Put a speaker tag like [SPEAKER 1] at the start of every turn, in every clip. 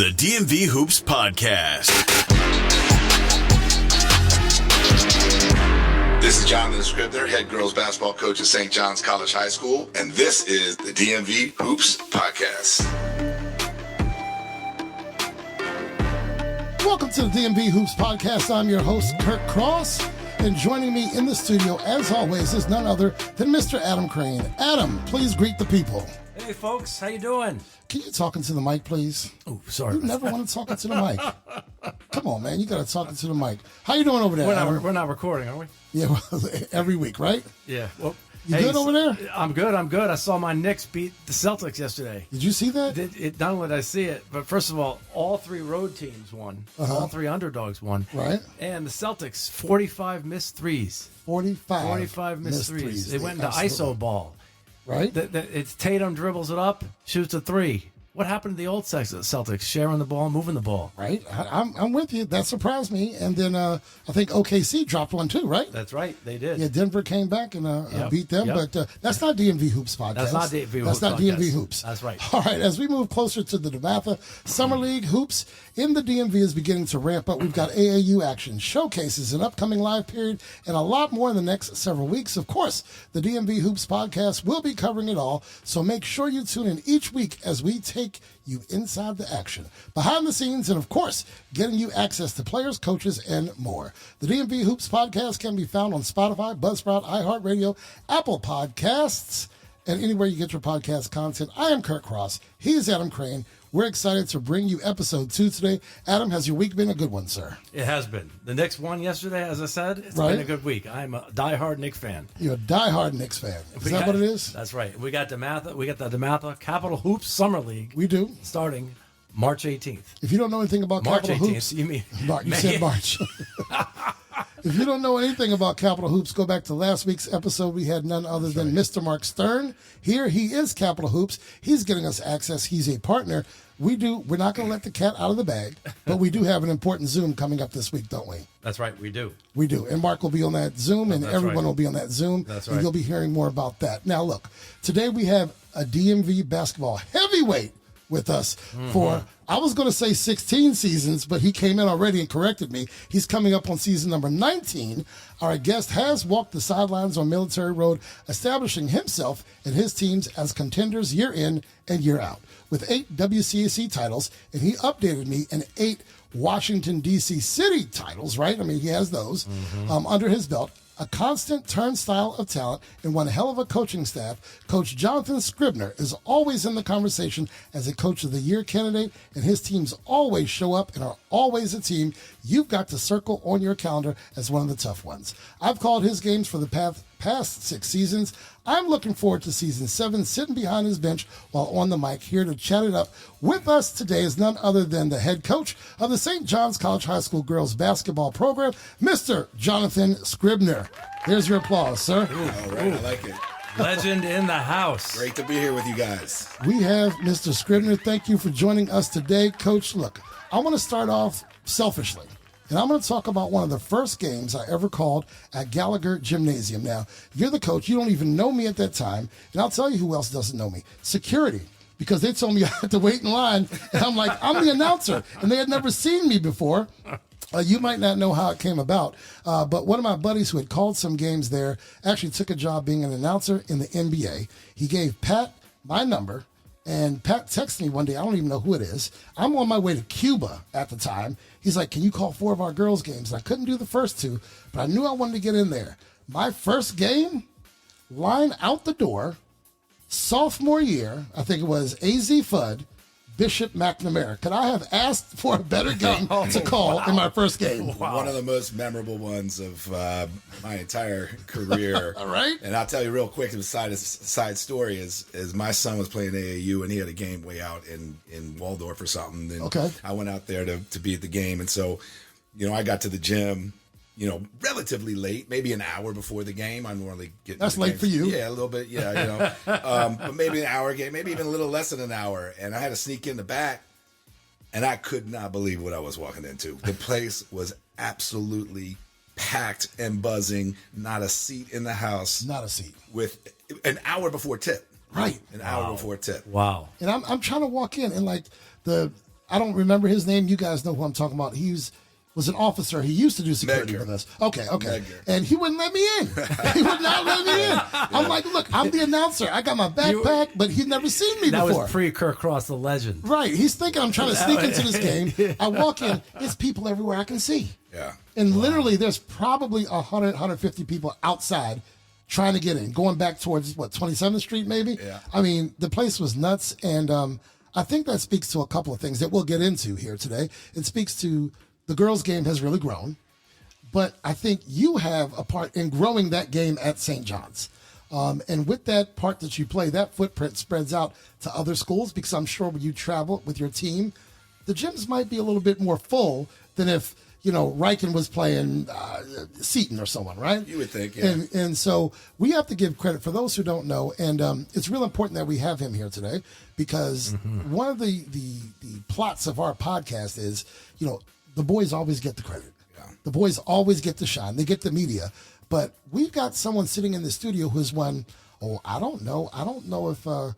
[SPEAKER 1] The DMV Hoops Podcast.
[SPEAKER 2] This is Jonathan Scribner, head girls basketball coach at St. John's College High School, and this is the DMV Hoops Podcast.
[SPEAKER 3] Welcome to the DMV Hoops Podcast. I'm your host, Kurt Cross, and joining me in the studio, as always, is none other than Mr. Adam Crain. Adam, please greet the people.
[SPEAKER 4] Hey, folks. How you doing?
[SPEAKER 3] Can you talk into the mic, please?
[SPEAKER 4] Oh, sorry.
[SPEAKER 3] You never want to talk into the mic. Come on, man. You got to talk into the mic. How you doing over there, Adam?
[SPEAKER 4] We're not recording, are we?
[SPEAKER 3] Yeah, well, every week, right?
[SPEAKER 4] Yeah. Well,
[SPEAKER 3] You good over there?
[SPEAKER 4] I'm good. I saw my Knicks beat the Celtics yesterday.
[SPEAKER 3] Did you see that?
[SPEAKER 4] Not only did I see it, but first of all three road teams won. All three underdogs won.
[SPEAKER 3] Right.
[SPEAKER 4] And the Celtics, 45 missed threes.
[SPEAKER 3] 45
[SPEAKER 4] missed threes. They went into ISO ball.
[SPEAKER 3] Right.
[SPEAKER 4] It's Tatum dribbles it up, shoots a three. What happened to the old Celtics? Sharing the ball, moving the ball.
[SPEAKER 3] Right. I'm with you. That surprised me. And then I think OKC dropped one too, right?
[SPEAKER 4] That's right. They did.
[SPEAKER 3] Yeah, Denver came back and beat them. Yep. But that's not DMV Hoops Podcast.
[SPEAKER 4] That's not DMV Hoops.
[SPEAKER 3] That's not DMV Hoops.
[SPEAKER 4] That's right.
[SPEAKER 3] All right. As we move closer to the DeMatha Summer League, hoops in the DMV is beginning to ramp up. We've got AAU action, showcases, an upcoming live period, and a lot more in the next several weeks. Of course, the DMV Hoops Podcast will be covering it all. So make sure you tune in each week as we take you inside the action, behind the scenes, and of course, getting you access to players, coaches, and more. The DMV Hoops Podcast can be found on Spotify, Buzzsprout, iHeartRadio, Apple Podcasts, and anywhere you get your podcast content. I am Kurt Cross. He is Adam Crain. We're excited to bring you episode 2 today. Adam, has your week been a good one, sir?
[SPEAKER 4] It has been. The Knicks won yesterday, as I said. It's
[SPEAKER 3] right.
[SPEAKER 4] been a good week. I'm a diehard Knicks fan.
[SPEAKER 3] You're a diehard Knicks fan. Is that what it is?
[SPEAKER 4] That's right. We got DeMatha. We got the DeMatha Capital Hoops Summer League.
[SPEAKER 3] We do.
[SPEAKER 4] Starting March 18th.
[SPEAKER 3] If you don't know anything about
[SPEAKER 4] March
[SPEAKER 3] Capital
[SPEAKER 4] 18th,
[SPEAKER 3] Hoops,
[SPEAKER 4] you mean
[SPEAKER 3] you said March. If you don't know anything about Capital Hoops, go back to last week's episode. We had none other than Mr. Mark Stern. Here he is, Capital Hoops. He's getting us access. He's a partner. We're not going to let the cat out of the bag, but we do have an important Zoom coming up this week, don't we?
[SPEAKER 4] That's right, we do.
[SPEAKER 3] We do. And Mark will be on that Zoom, and everyone will be on that Zoom.
[SPEAKER 4] That's right.
[SPEAKER 3] And you'll be hearing more about that. Now, look, today we have a DMV basketball heavyweight with us for, I was going to say 16 seasons, but he came in already and corrected me. He's coming up on season number 19. Our guest has walked the sidelines on Military Road, establishing himself and his teams as contenders year in and year out. With 8 WCAC titles, and he updated me in 8 Washington, D.C. city titles, right? I mean, he has those under his belt. A constant turnstile of talent and one hell of a coaching staff, Coach Jonathan Scribner is always in the conversation as a Coach of the Year candidate, and his teams always show up and are always a team you've got to circle on your calendar as one of the tough ones. I've called his games for the past 6 seasons. I'm looking forward to season 7, sitting behind his bench while on the mic. Here to chat it up with us today is none other than the head coach of the St. John's College High School girls basketball program, Mr. Jonathan Scribner. Here's your applause, sir.
[SPEAKER 2] All right, I like it.
[SPEAKER 4] Legend in the house.
[SPEAKER 2] Great to be here with you guys.
[SPEAKER 3] We have Mr. Scribner. Thank you for joining us today. Coach, look, I want to start off selfishly. And I'm going to talk about one of the first games I ever called at Gallagher Gymnasium. Now, you're the coach. You don't even know me at that time. And I'll tell you who else doesn't know me. Security. Because they told me I had to wait in line. And I'm like, I'm the announcer. And they had never seen me before. You might not know how it came about. But one of my buddies who had called some games there actually took a job being an announcer in the NBA. He gave Pat my number. And Pat texted me one day, I don't even know who it is. I'm on my way to Cuba at the time. He's like, can you call 4 of our girls' games? And I couldn't do the first 2, but I knew I wanted to get in there. My first game, line out the door, sophomore year, I think it was AZ Fudd, Bishop McNamara. Could I have asked for a better game to call in my first game?
[SPEAKER 2] Wow. One of the most memorable ones of my entire career.
[SPEAKER 3] All right.
[SPEAKER 2] And I'll tell you real quick, the side story is my son was playing AAU and he had a game way out in Waldorf or something. And I went out there to be at the game. And so, I got to the gym, relatively late, maybe an hour before the game. I normally get.
[SPEAKER 3] That's late for you.
[SPEAKER 2] Yeah, a little bit. Yeah, but maybe an hour game, maybe even a little less than an hour. And I had to sneak in the back, and I could not believe what I was walking into. The place was absolutely packed and buzzing. Not a seat in the house.
[SPEAKER 3] Not a seat.
[SPEAKER 2] With an hour before tip.
[SPEAKER 3] Right.
[SPEAKER 2] An hour before tip.
[SPEAKER 4] Wow.
[SPEAKER 3] And I'm trying to walk in, and like I don't remember his name. You guys know who I'm talking about. He was an officer. He used to do security with us. Okay. Medgar. And he wouldn't let me in. He would not let me in. I'm like, look, I'm the announcer. I got my backpack, but he'd never seen me before.
[SPEAKER 4] That was pre-Kirk Cross, the legend.
[SPEAKER 3] Right. He's thinking I'm trying to sneak into this game. I walk in. There's people everywhere I can see.
[SPEAKER 2] Yeah.
[SPEAKER 3] And literally, there's probably 100, 150 people outside trying to get in, going back towards, 27th Street maybe?
[SPEAKER 2] Yeah.
[SPEAKER 3] I mean, the place was nuts. And I think that speaks to a couple of things that we'll get into here today. It speaks to the girls' game has really grown. But I think you have a part in growing that game at St. John's. And with that part that you play, that footprint spreads out to other schools because I'm sure when you travel with your team, the gyms might be a little bit more full than if, Riken was playing Seton or someone, right?
[SPEAKER 2] You would think, yeah.
[SPEAKER 3] And so we have to give credit for those who don't know. And it's real important that we have him here today because one of the plots of our podcast is, the boys always get the credit.
[SPEAKER 2] Yeah.
[SPEAKER 3] The boys always get the shine. They get the media. But we've got someone sitting in the studio who's won, I don't know if the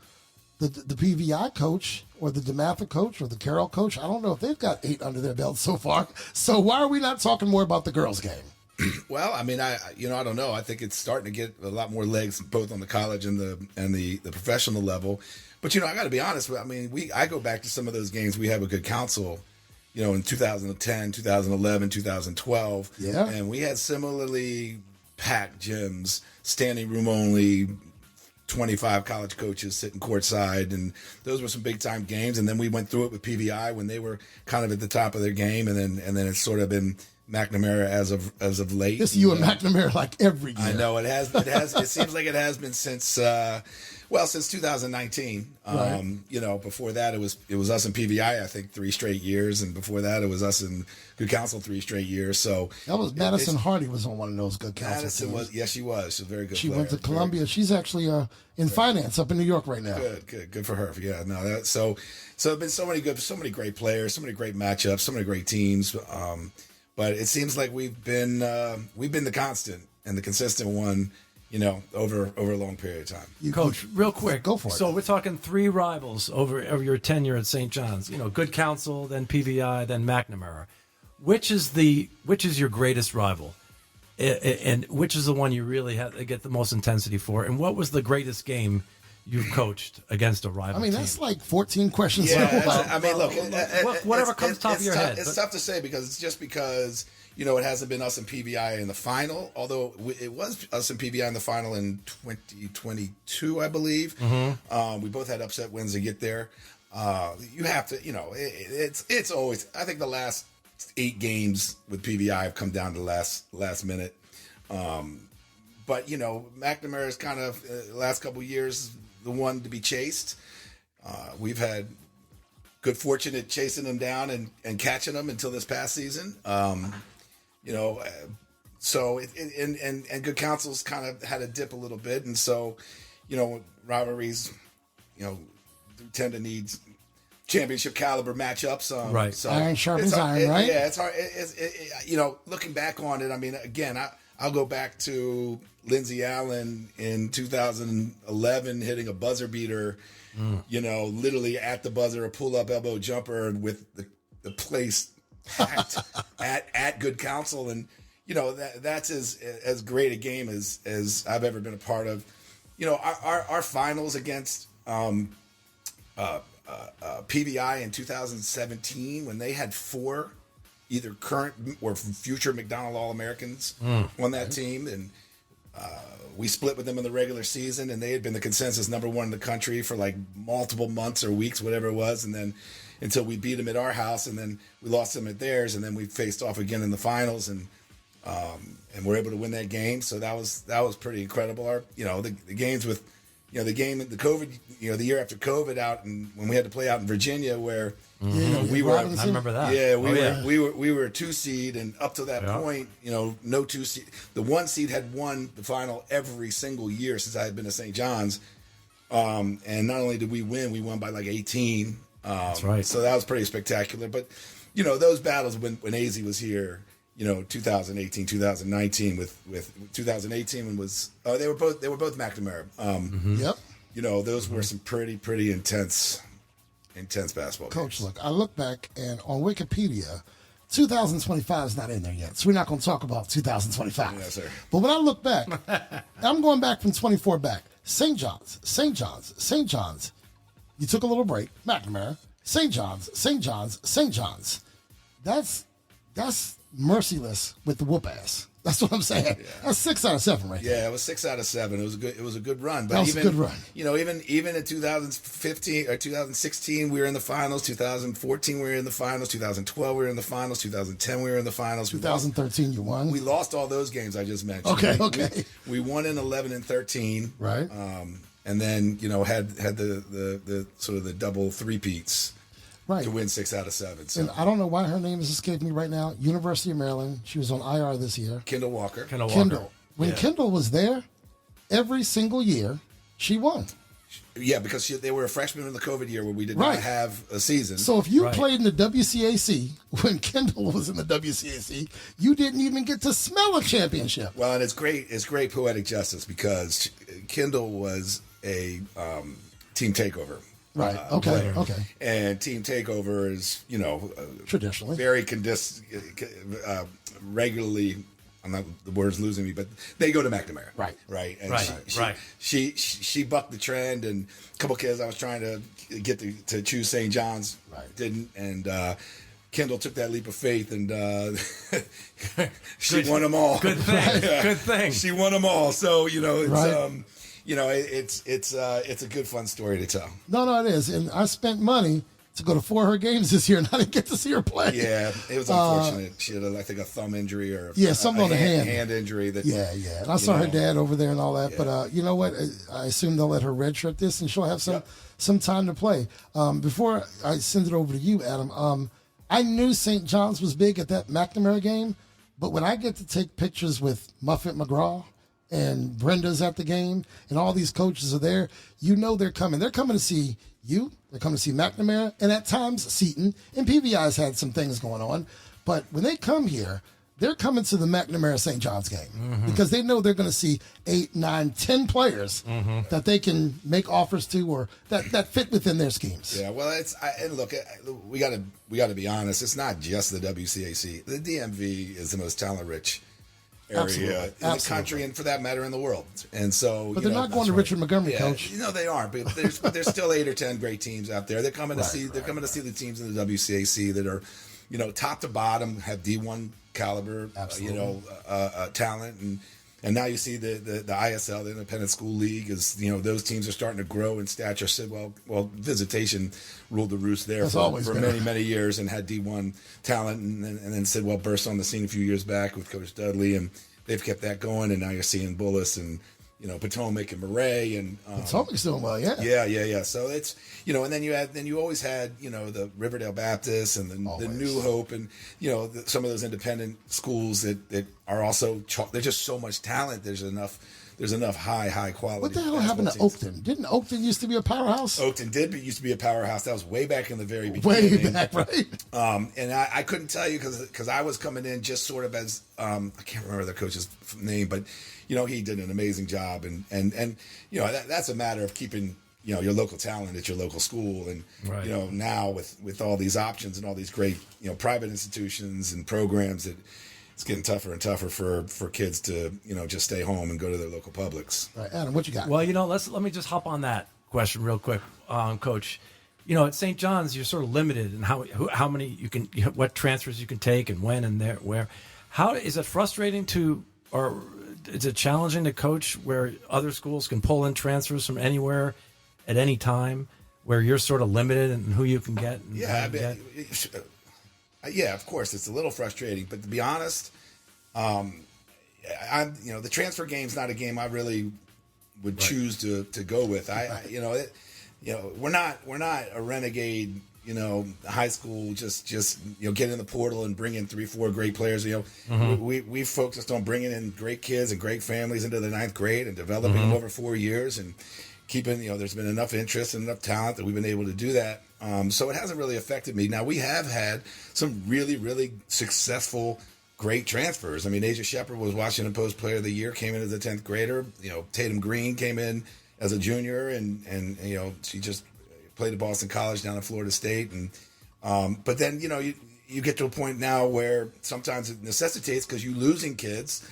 [SPEAKER 3] PVI coach or the DeMatha coach or the Carroll coach, I don't know if they've got 8 under their belt so far. So why are we not talking more about the girls' game?
[SPEAKER 2] Well, I mean, I don't know. I think it's starting to get a lot more legs both on the college and the professional level. But I got to be honest. I mean, I go back to some of those games. We have a good council, in 2010, 2011, 2012.
[SPEAKER 3] Yeah.
[SPEAKER 2] And we had similarly packed gyms, standing room only, 25 college coaches sitting courtside, and those were some big time games. And then we went through it with PVI when they were kind of at the top of their game, and then it's sort of been McNamara as of late.
[SPEAKER 3] This you and McNamara like every year.
[SPEAKER 2] I know it has. It seems like it has been since since 2019.
[SPEAKER 3] Right.
[SPEAKER 2] Before that it was us and PVI, I think 3 straight years, and before that it was us and Good Counsel 3 straight years. So
[SPEAKER 3] that was Madison Hardy was on one of those Good Counsel
[SPEAKER 2] Madison
[SPEAKER 3] teams.
[SPEAKER 2] was, yes, she was. She was a very good.
[SPEAKER 3] She
[SPEAKER 2] player.
[SPEAKER 3] went to Columbia. She's actually in finance up in New York right now.
[SPEAKER 2] Good for her. Yeah, no, so there've been so many great players, so many great matchups, so many great teams. But it seems like we've been the constant and the consistent one, over a long period of time.
[SPEAKER 4] Coach, real quick,
[SPEAKER 3] go for it.
[SPEAKER 4] So we're talking 3 rivals over your tenure at St. John's. Good Counsel, then PVI, then McNamara. Which is your greatest rival, and which is the one you really have to get the most intensity for? And what was the greatest game you've coached against a rival?
[SPEAKER 3] I mean, that's like 14 questions.
[SPEAKER 2] Yeah, I mean, look,
[SPEAKER 4] whatever comes top of your head.
[SPEAKER 2] It's tough to say because it hasn't been us and PVI in the final, although it was us and PVI in the final in 2022, I believe. Mm-hmm. We both had upset wins to get there. You have to, it's always, I think the last 8 games with PVI have come down to last minute. But, McNamara is kind of, the last couple of years, the one to be chased. We've had good fortune at chasing them down and catching them until this past season. So Good Counsel's kind of had a dip a little bit. And so, rivalries, tend to need championship caliber matchups.
[SPEAKER 4] Right.
[SPEAKER 2] So
[SPEAKER 3] iron sharpens iron, right?
[SPEAKER 2] Yeah, it's hard. Looking back on it, I mean, again, I'll go back to Lindsey Allen in 2011 hitting a buzzer beater, literally at the buzzer, a pull-up elbow jumper with the place packed at Good Counsel. And, that's as great a game as I've ever been a part of. Our finals against PVI in 2017 when they had 4 either current or future McDonald All-Americans on that team, and we split with them in the regular season, and they had been the consensus number 1 in the country for like multiple months or weeks, whatever it was, and then until we beat them at our house, and then we lost them at theirs, and then we faced off again in the finals, and we're able to win that game. So that was pretty incredible. Our the games with the game the COVID the year after COVID out, and when we had to play out in Virginia where we were.
[SPEAKER 4] I remember that.
[SPEAKER 2] Yeah, we were a 2 seed, and up to that point, no 2 seed. The 1 seed had won the final every single year since I had been to St. John's. And not only did we won by like 18.
[SPEAKER 4] That's right.
[SPEAKER 2] So that was pretty spectacular. But those battles when AZ was here, 2018, 2019 with 2018 when was they were both McNamara.
[SPEAKER 3] Yep.
[SPEAKER 2] Those were some pretty intense intense basketball
[SPEAKER 3] Coach,
[SPEAKER 2] games.
[SPEAKER 3] look, I look back, and on Wikipedia, 2025 is not in there yet, so we're not going to talk about 2025.
[SPEAKER 2] Yes, sir.
[SPEAKER 3] But when I look back, I'm going back from 24 back. St. John's. You took a little break. McNamara. St. John's. That's merciless with the whoop ass. That's what I'm saying. Yeah. That's 6 out of 7 right there.
[SPEAKER 2] Yeah, it was 6 out of 7. It was a good run. But
[SPEAKER 3] that was a good run.
[SPEAKER 2] Even in 2015 or 2016, we were in the finals. 2014, we were in the finals. 2012, we were in the finals. 2010, we were in the finals.
[SPEAKER 3] 2013, you won.
[SPEAKER 2] We lost all those games I just mentioned.
[SPEAKER 3] Okay.
[SPEAKER 2] We won in 11 and 13.
[SPEAKER 3] Right.
[SPEAKER 2] And then had the sort of the double three-peats.
[SPEAKER 3] Right.
[SPEAKER 2] To win 6 out of 7. So.
[SPEAKER 3] And I don't know why her name is escaping me right now. University of Maryland. She was on IR this year.
[SPEAKER 2] Kendall Walker.
[SPEAKER 3] When Kendall was there, every single year, she won.
[SPEAKER 2] Yeah, because they were a freshman in the COVID year where we did not have a season.
[SPEAKER 3] So if you played in the WCAC when Kendall was in the WCAC, you didn't even get to smell a championship.
[SPEAKER 2] Well, and it's great poetic justice because Kendall was a team takeover.
[SPEAKER 3] Right. Okay.
[SPEAKER 2] And Team Takeover is,
[SPEAKER 3] traditionally
[SPEAKER 2] very regularly. The word's losing me, but they go to McNamara. Right. And she bucked the trend, and a couple kids I was trying to get to choose St. John's didn't, and Kendall took that leap of faith, and she won them all.
[SPEAKER 4] Good thing. Good thing.
[SPEAKER 2] She won them all. So it's it's a good fun story to tell.
[SPEAKER 3] No, it is. And I spent money to go to 4 of her games this year, and I didn't get to see her play.
[SPEAKER 2] Yeah, it was unfortunate. She had, I think, a thumb injury or
[SPEAKER 3] something on the hand
[SPEAKER 2] injury.
[SPEAKER 3] And I saw her dad over there and all that. Yeah. But you know what? I assume they'll let her redshirt this, and she'll have some time to play. Before I send it over to you, Adam, I knew St. John's was big at that McNamara game, but when I get to take pictures with Muffet McGraw and Brenda's at the game, and all these coaches are there, they're coming. They're coming to see you. They're coming to see McNamara, and at times Seton, and PVI's had some things going on. But when they come here, they're coming to the McNamara St. John's game because they know they're going to see 8, 9, 10 players that they can make offers to or that fit within their schemes.
[SPEAKER 2] Yeah, well, we got to be honest. It's not just the WCAC. The DMV is the most talent-rich area in the country, and for that matter, in the world. And so,
[SPEAKER 3] but they're not going to Richard Montgomery, Coach.
[SPEAKER 2] No, they aren't. But there's still 8 or 10 great teams out there. They're coming to see. They're coming to see the teams in the WCAC that are, top to bottom, have D1 caliber, talent, and now you see the ISL, the Independent School League, is those teams are starting to grow in stature. Said well, Visitation ruled the roost there for many years and had D1 talent, and then Sidwell burst on the scene a few years back with Coach Dudley, and they've kept that going, and now you're seeing Bullis and Potomac and Murray, and
[SPEAKER 3] Potomac's doing well, yeah.
[SPEAKER 2] So it's and you always had the Riverdale Baptist and the New Hope, and some of those independent schools that are also there's just so much talent. There's enough high quality.
[SPEAKER 3] What the hell happened to Oakton? Didn't Oakton used to be a powerhouse?
[SPEAKER 2] Oakton used to be a powerhouse. That was way back in the very beginning.
[SPEAKER 3] Way back, right?
[SPEAKER 2] And I couldn't tell you because I was coming in just sort of as I can't remember the coach's name, but he did an amazing job, and that's a matter of keeping your local talent at your local school, and now with all these options and all these great private institutions and programs that. It's getting tougher and tougher for kids to just stay home and go to their local publics.
[SPEAKER 3] Right, Adam, what you got?
[SPEAKER 4] Well, let me just hop on that question real quick, Coach. At St. John's, you're sort of limited in how many you can, what transfers you can take, and when and there where. How is it frustrating or is it challenging to coach where other schools can pull in transfers from anywhere at any time, where you're sort of limited in who you can get?
[SPEAKER 2] Yeah, of course, it's a little frustrating, but to be honest, the transfer game's not a game I really would choose to go with. We're not a renegade, high school just get in the portal and bring in 3-4 great players. We focused on bringing in great kids and great families into the 9th grade and developing them over 4 years and keeping, there's been enough interest and enough talent that we've been able to do that. So it hasn't really affected me. Now, we have had some really, really successful, great transfers. I mean, Asia Shepard was Washington Post Player of the Year, came in as a 10th grader. Tatum Green came in as a junior, and she just played at Boston College down at Florida State. And but then, you get to a point now where sometimes it necessitates, because you're losing kids.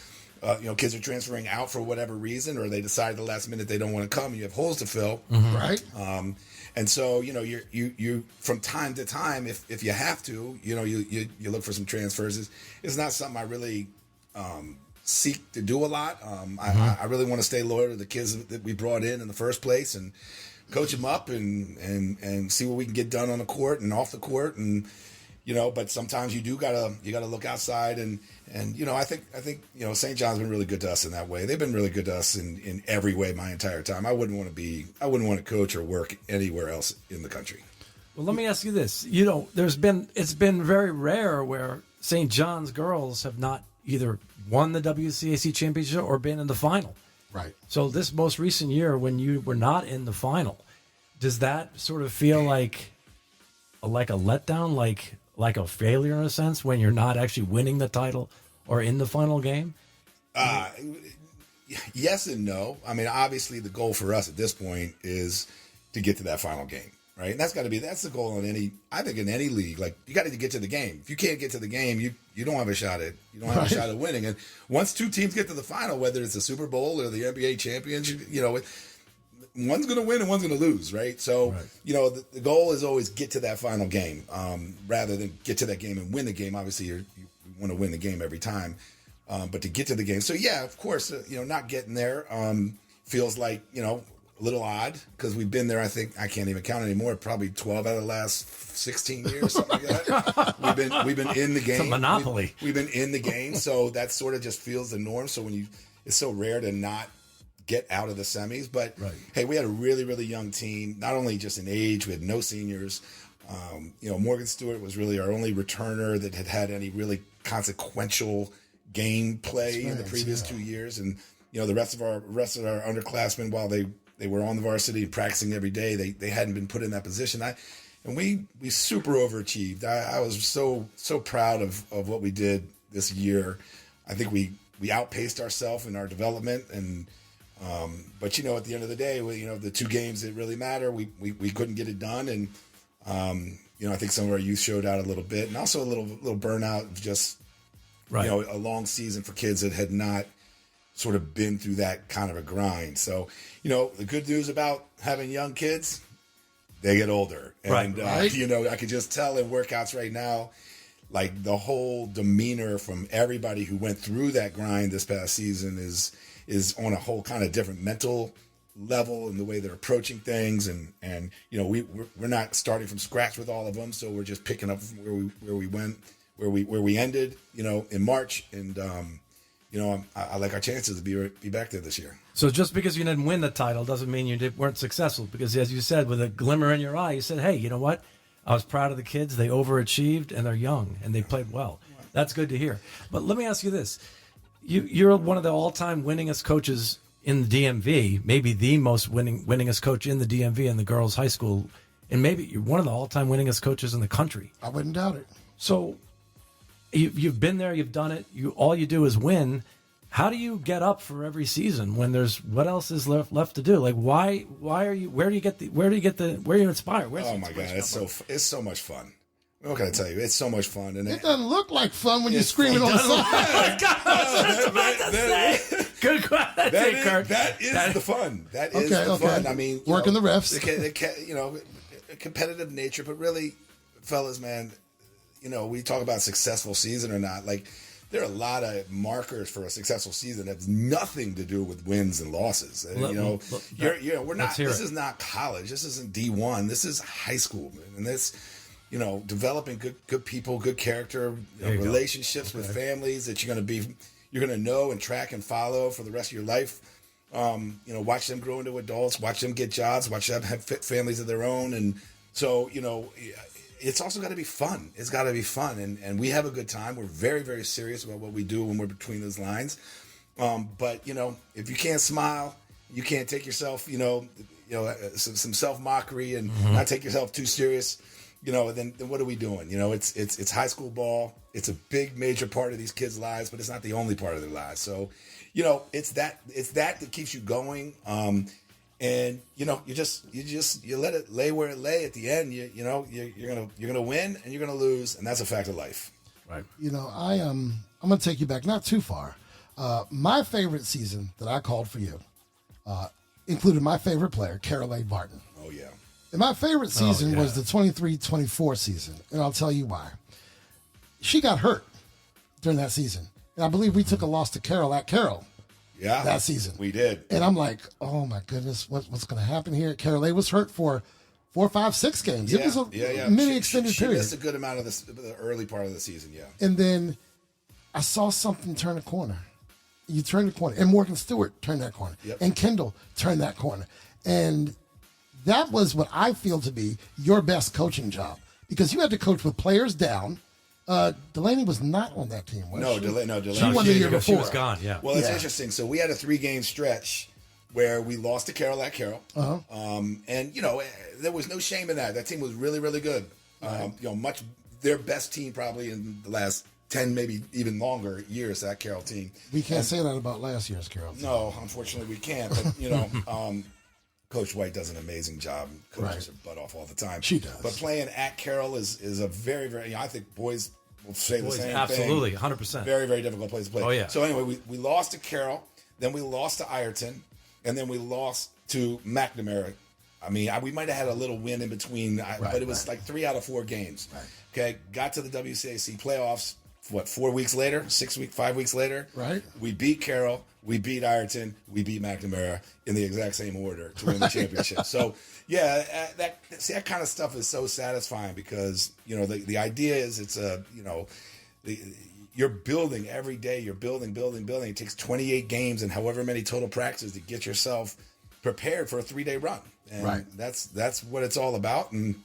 [SPEAKER 2] Kids are transferring out for whatever reason, or they decide at the last minute they don't want to come. You have holes to fill.
[SPEAKER 3] Mm-hmm. Right.
[SPEAKER 2] And so, you from time to time, if you have to, you look for some transfers. It's not something I really seek to do a lot. I really want to stay loyal to the kids that we brought in the first place and coach them up and see what we can get done on the court and off the court. And, but sometimes you gotta look outside and I think St. John's been really good to us in that way. They've been really good to us in every way my entire time. I wouldn't want to coach or work anywhere else in the country.
[SPEAKER 4] Well, let me ask you this. It's been very rare where St. John's girls have not either won the WCAC championship or been in the final.
[SPEAKER 3] Right.
[SPEAKER 4] So this most recent year, when you were not in the final, does that sort of feel like a letdown, like a failure in a sense, when you're not actually winning the title or in the final game?
[SPEAKER 2] Yes and no. I mean, obviously the goal for us at this point is to get to that final game, right? And that's the goal in any league. Like, you got to get to the game. If you can't get to the game, you don't have a shot at winning. And once two teams get to the final, whether it's the Super Bowl or the NBA championship, one's going to win and one's going to lose, right? So, the goal is always get to that final game, rather than get to that game and win the game. Obviously, you want to win the game every time, but to get to the game. So, yeah, of course, not getting there feels like, a little odd, because we've been there, I think, I can't even count anymore, probably 12 out of the last 16 years, something like that. We've been in the game.
[SPEAKER 4] It's a monopoly.
[SPEAKER 2] We've been in the game, so that sort of just feels the norm. So it's so rare to not get out of the semis. But hey, we had a really, really young team, not only just in age, we had no seniors. Morgan Stewart was really our only returner that had any really consequential game play in the previous 2 years. And, the rest of our underclassmen, while they were on the varsity practicing every day, they hadn't been put in that position. And we super overachieved. I was so proud of what we did this year. I think we outpaced ourselves in our development. And but at the end of the day, the two games that really matter, we couldn't get it done. And I think some of our youth showed out a little bit, and also a little burnout of just a long season for kids that had not sort of been through that kind of a grind. So, the good news about having young kids, they get older. And, I could just tell in workouts right now, like, the whole demeanor from everybody who went through that grind this past season is on a whole kind of different mental level in the way they're approaching things. And we're not starting from scratch with all of them. So we're just picking up where we ended, in March. And, I like our chances to be back there this year.
[SPEAKER 4] So just because you didn't win the title doesn't mean you weren't successful, because, as you said, with a glimmer in your eye, you said, hey, you know what? I was proud of the kids. They overachieved, and they're young, and they played well. That's good to hear. But let me ask you this. You're one of the all-time winningest coaches in the DMV, maybe the most winningest coach in the DMV in the girls' high school, and maybe you're one of the all-time winningest coaches in the country.
[SPEAKER 3] I wouldn't doubt it.
[SPEAKER 4] So you've been there, you've done it. All you do is win. How do you get up for every season when what else is left to do? Like, why are you? Where are you inspired?
[SPEAKER 2] Oh my God, it's so much fun. What can I tell you? It's so much fun, and
[SPEAKER 3] it doesn't look like fun when you're screaming on the side.
[SPEAKER 4] Oh my God, I was just about to say. Good question, Kurt.
[SPEAKER 2] That is the fun. That is the fun. I mean,
[SPEAKER 3] working the refs.
[SPEAKER 2] Competitive nature, but really, fellas, man, we talk about successful season or not. Like, there are a lot of markers for a successful season that have nothing to do with wins and losses. And, we're not. This is not college. This isn't D1. This is high school, man. And this, developing good people, good character, relationships with families that you're going to know and track and follow for the rest of your life. Watch them grow into adults, watch them get jobs, watch them have families of their own, and so it's also got to be fun. It's got to be fun. And we have a good time. We're very, very serious about what we do when we're between those lines. But, if you can't smile, you can't take yourself, some self-mockery and not take yourself too serious, then what are we doing? It's high school ball. It's a big, major part of these kids' lives, but it's not the only part of their lives. So, it's that keeps you going. And you let it lay where it lay. At the end, you're gonna win and you're gonna lose, and that's a fact of life.
[SPEAKER 4] Right.
[SPEAKER 3] I'm gonna take you back not too far. My favorite season that I called for you included my favorite player, Carol A. Barton.
[SPEAKER 2] Oh yeah.
[SPEAKER 3] And my favorite season was the 23-24 season, and I'll tell you why. She got hurt during that season, and I believe we took a loss to Carol at Carroll.
[SPEAKER 2] Yeah,
[SPEAKER 3] that season
[SPEAKER 2] we did,
[SPEAKER 3] and I'm like, oh my goodness, what's going to happen here? Carol A was hurt for 4, 5, 6 games. It was a mini extended period.
[SPEAKER 2] She missed a good amount of the early part of the season. Yeah,
[SPEAKER 3] and then I saw something turn a corner. You turn the corner, and Morgan Stewart turned that corner, and Kendall turned that corner, and that was what I feel to be your best coaching job, because you had to coach with players down. Delaney was not on that team, was she?
[SPEAKER 2] Delaney.
[SPEAKER 3] She won the year before.
[SPEAKER 4] She was gone, yeah.
[SPEAKER 2] Well, it's interesting. So we had a 3-game stretch where we lost to Carroll at Carroll. And, there was no shame in that. That team was really, really good. Right. Their best team probably in the last 10, maybe even longer years, that Carroll team.
[SPEAKER 3] We can't say that about last year's Carroll team.
[SPEAKER 2] No, unfortunately we can't. But, Coach White does an amazing job. Coaches her butt off all the time.
[SPEAKER 3] She does.
[SPEAKER 2] But playing at Carroll is a very, very, I think boys will say the same
[SPEAKER 4] absolutely,
[SPEAKER 2] thing.
[SPEAKER 4] 100%.
[SPEAKER 2] Very, very difficult place to play.
[SPEAKER 4] Oh, yeah.
[SPEAKER 2] So anyway, we lost to Carroll, then we lost to Ireton, and then we lost to McNamara. I mean, we might have had a little win in between, but it was like 3 out of 4 games. Right. Okay, got to the WCAC playoffs, 4 weeks later, 5 weeks later.
[SPEAKER 3] Right.
[SPEAKER 2] We beat Carroll, we beat Ireton, we beat McNamara in the exact same order to win the championship. So, that kind of stuff is so satisfying because, the idea is you're building every day. You're building. It takes 28 games and however many total practices to get yourself prepared for a 3-day run. And that's what it's all about. And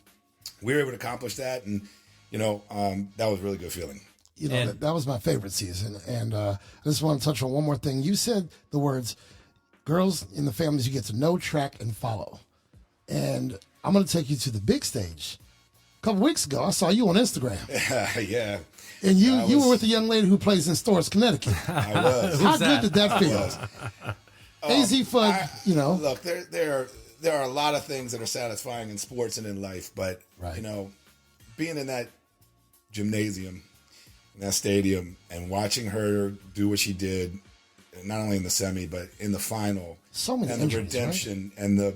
[SPEAKER 2] we were able to accomplish that. And, that was a really good feeling.
[SPEAKER 3] That was my favorite season. And I just want to touch on one more thing. You said the words, girls in the families you get to know, track, and follow. And I'm going to take you to the big stage. A couple weeks ago, I saw you on Instagram.
[SPEAKER 2] Yeah.
[SPEAKER 3] And you were with a young lady who plays in Storrs, Connecticut.
[SPEAKER 2] I was.
[SPEAKER 3] How good did that feel? AZ Fudd,
[SPEAKER 2] Look, there are a lot of things that are satisfying in sports and in life, but, being in that gymnasium, in that stadium, and watching her do what she did, not only in the semi, but in the final,
[SPEAKER 3] so many
[SPEAKER 2] and
[SPEAKER 3] injuries,
[SPEAKER 2] the redemption and the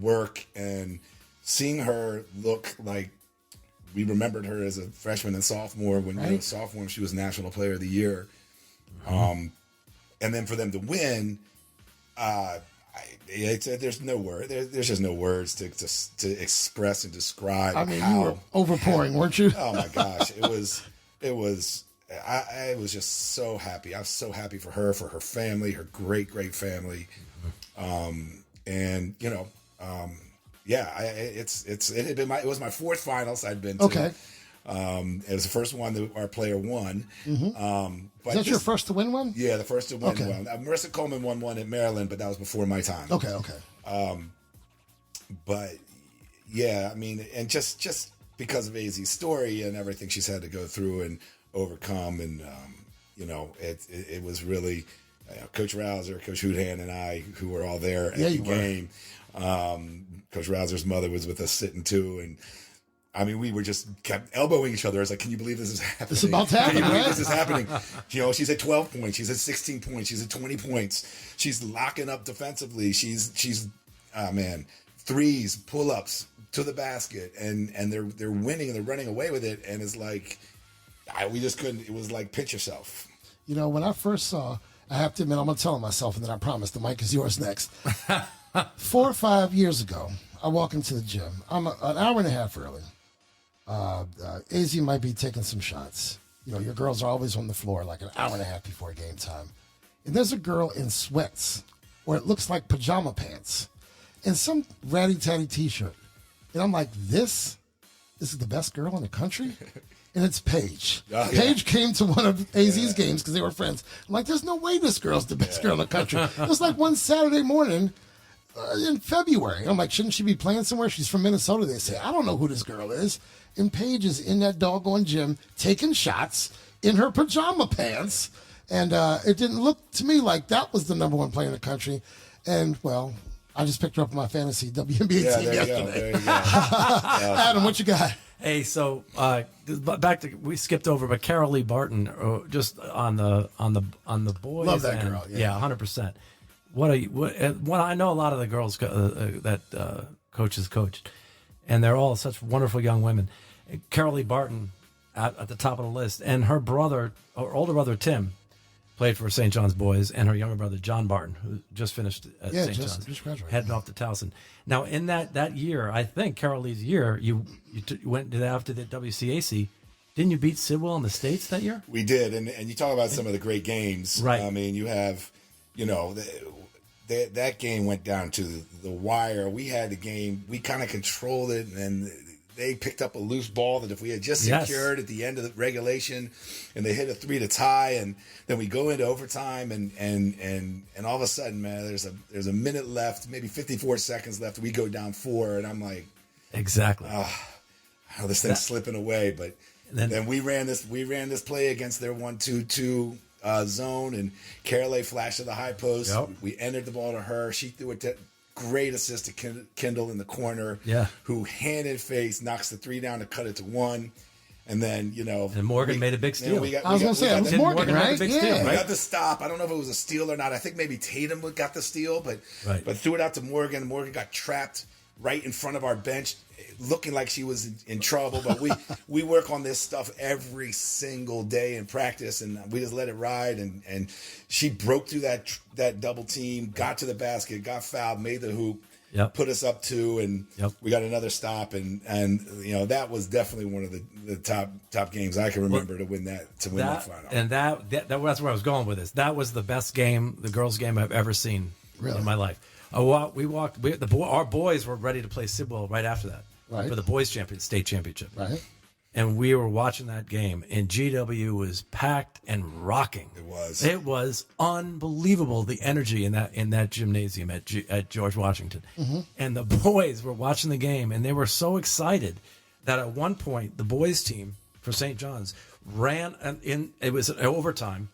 [SPEAKER 2] work, and seeing her look like we remembered her as a freshman and sophomore when sophomore she was National Player of the Year, and then for them to win, there's no word. There's just no words to express and describe.
[SPEAKER 3] I mean, you were overpouring, weren't you?
[SPEAKER 2] Oh my gosh, it was. I was just so happy. I was so happy for her family, her great family, and it was my 4th finals I'd been to.
[SPEAKER 3] Okay.
[SPEAKER 2] It was the first one that our player won.
[SPEAKER 3] But is that your first to win one?
[SPEAKER 2] Yeah, the first to win one. Marissa Coleman won one at Maryland, but that was before my time.
[SPEAKER 3] Okay.
[SPEAKER 2] But yeah, I mean, and just because of AZ's story and everything she's had to go through and overcome, and it was really Coach Rouser, Coach Hoothan, and I who were all there at the game. Coach Rouser's mother was with us sitting too, and I mean, we were just kept elbowing each other. It's like, can you believe this is happening?
[SPEAKER 3] This is about to happen, right?
[SPEAKER 2] This is happening. She's at 12 points. She's at 16 points. She's at 20 points. She's locking up defensively. She's threes, pull-ups to the basket, and they're winning and they're running away with it. And it's like, we just couldn't. It was like, pinch yourself.
[SPEAKER 3] When I first saw, I have to admit, I'm going to tell myself, and then I promise the mic is yours next. 4 or 5 years ago, I walk into the gym. I'm an hour and a half early. AZ might be taking some shots. Your girls are always on the floor like an hour and a half before game time. And there's a girl in sweats, or it looks like pajama pants, and some ratty-tatty T-shirt. And I'm like, this is the best girl in the country? And it's Paige. Paige came to one of AZ's games because they were friends. I'm like, there's no way this girl's the best girl in the country. It was like one Saturday morning in February. I'm like, shouldn't she be playing somewhere? She's from Minnesota. They say, I don't know who this girl is. And Paige is in that doggone gym taking shots in her pajama pants. And it didn't look to me like that was the number one player in the country. And, well, I just picked her up on my fantasy WNBA team
[SPEAKER 2] There
[SPEAKER 3] yesterday.
[SPEAKER 2] you go.
[SPEAKER 3] Adam, what you got?
[SPEAKER 4] Hey, so back to we skipped over, but Carol Lee Barton, just on the boys.
[SPEAKER 3] Love that girl.
[SPEAKER 4] Yeah, 100%. What I know a lot of the girls that coaches coached, and they're all such wonderful young women. Carol Lee Barton at the top of the list, and her older brother Tim, played for St. John's boys, and her younger brother John Barton, who just finished at St. John's,
[SPEAKER 3] just graduated.
[SPEAKER 4] heading off to Towson. Now, in that year, I think Carol Lee's year, you went after the WCAC. Didn't you beat Sidwell in the States that year?
[SPEAKER 2] We did, and you talk about some of the great games.
[SPEAKER 4] Right.
[SPEAKER 2] I mean, you have, that game went down to the wire. We had the game. We kind of controlled it, and they picked up a loose ball that if we had just secured at the end of the regulation, and they hit a 3 to tie, and then we go into overtime, and all of a sudden, man, there's a minute left, maybe 54 seconds left. We go down 4, and I'm like,
[SPEAKER 4] exactly.
[SPEAKER 2] How this thing's slipping away. But then we ran this play against their 1-2-2 zone, and Carolee flashed to the high post.
[SPEAKER 4] Yep.
[SPEAKER 2] We entered the ball to her. She threw it to great assist to Kendall in the corner, who hand and face knocks the 3 down to cut it to 1. And then,
[SPEAKER 4] and Morgan made a big steal.
[SPEAKER 3] I was going to say, it was Morgan, right?
[SPEAKER 4] Steal,
[SPEAKER 2] We got the stop. I don't know if it was a steal or not. I think maybe Tatum got the steal, but threw it out to Morgan. Morgan got trapped right in front of our bench, looking like she was in trouble. But we work on this stuff every single day in practice, and we just let it ride. And she broke through that double team, got to the basket, got fouled, made the hoop, put us up 2, and we got another stop. And that was definitely one of the top games I can remember to win that final.
[SPEAKER 4] And that's where I was going with this. That was the best game, the girls' game I've ever seen in my life. Our boys were ready to play Sidwell right after that for the boys' state championship.
[SPEAKER 3] Right.
[SPEAKER 4] And we were watching that game, and GW was packed and rocking. It was unbelievable, the energy in that gymnasium at George Washington. Mm-hmm. And the boys were watching the game, and they were so excited that at one point the boys' team for St. John's ran it was an overtime.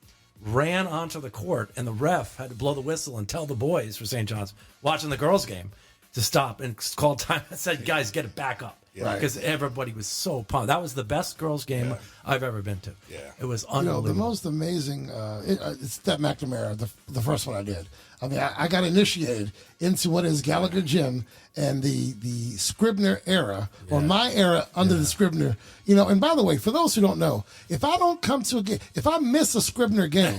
[SPEAKER 4] Ran onto the court, and the ref had to blow the whistle and tell the boys for St. John's watching the girls' game to stop and call time. I said, guys, get it back up. Because everybody was so pumped. That was the best girls' game I've ever been to. Yeah. It was unbelievable.
[SPEAKER 3] The most amazing, it's Steph McNamara, the first one I did. I mean, I got initiated into what is Gallagher Gym and the Scribner era, or my era under the Scribner. And by the way, for those who don't know, if I don't come to a game, if I miss a Scribner game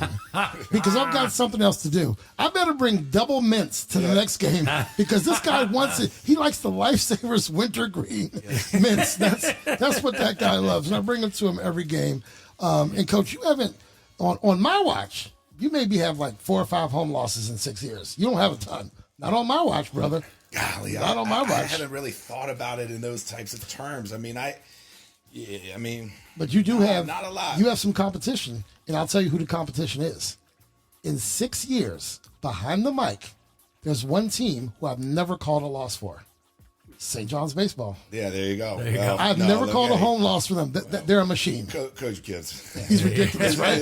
[SPEAKER 3] because I've got something else to do, I better bring double mints to the next game, because this guy wants it. He likes the Lifesavers wintergreen mints. That's what that guy loves, and I bring them to him every game. And Coach, you haven't on my watch. You maybe have like 4 or 5 home losses in 6 years. You don't have a ton. Not on my watch, brother.
[SPEAKER 2] Golly,
[SPEAKER 3] not on my watch.
[SPEAKER 2] I hadn't really thought about it in those types of terms. I mean,
[SPEAKER 3] but you do have
[SPEAKER 2] not a lot.
[SPEAKER 3] You have some competition, and I'll tell you who the competition is. In 6 years, behind the mic, there's one team who I've never called a loss for. St. John's baseball.
[SPEAKER 2] Yeah, there you go.
[SPEAKER 3] I've never called a home loss for them. They're a machine.
[SPEAKER 2] Coach Gibbs.
[SPEAKER 3] He's ridiculous, right?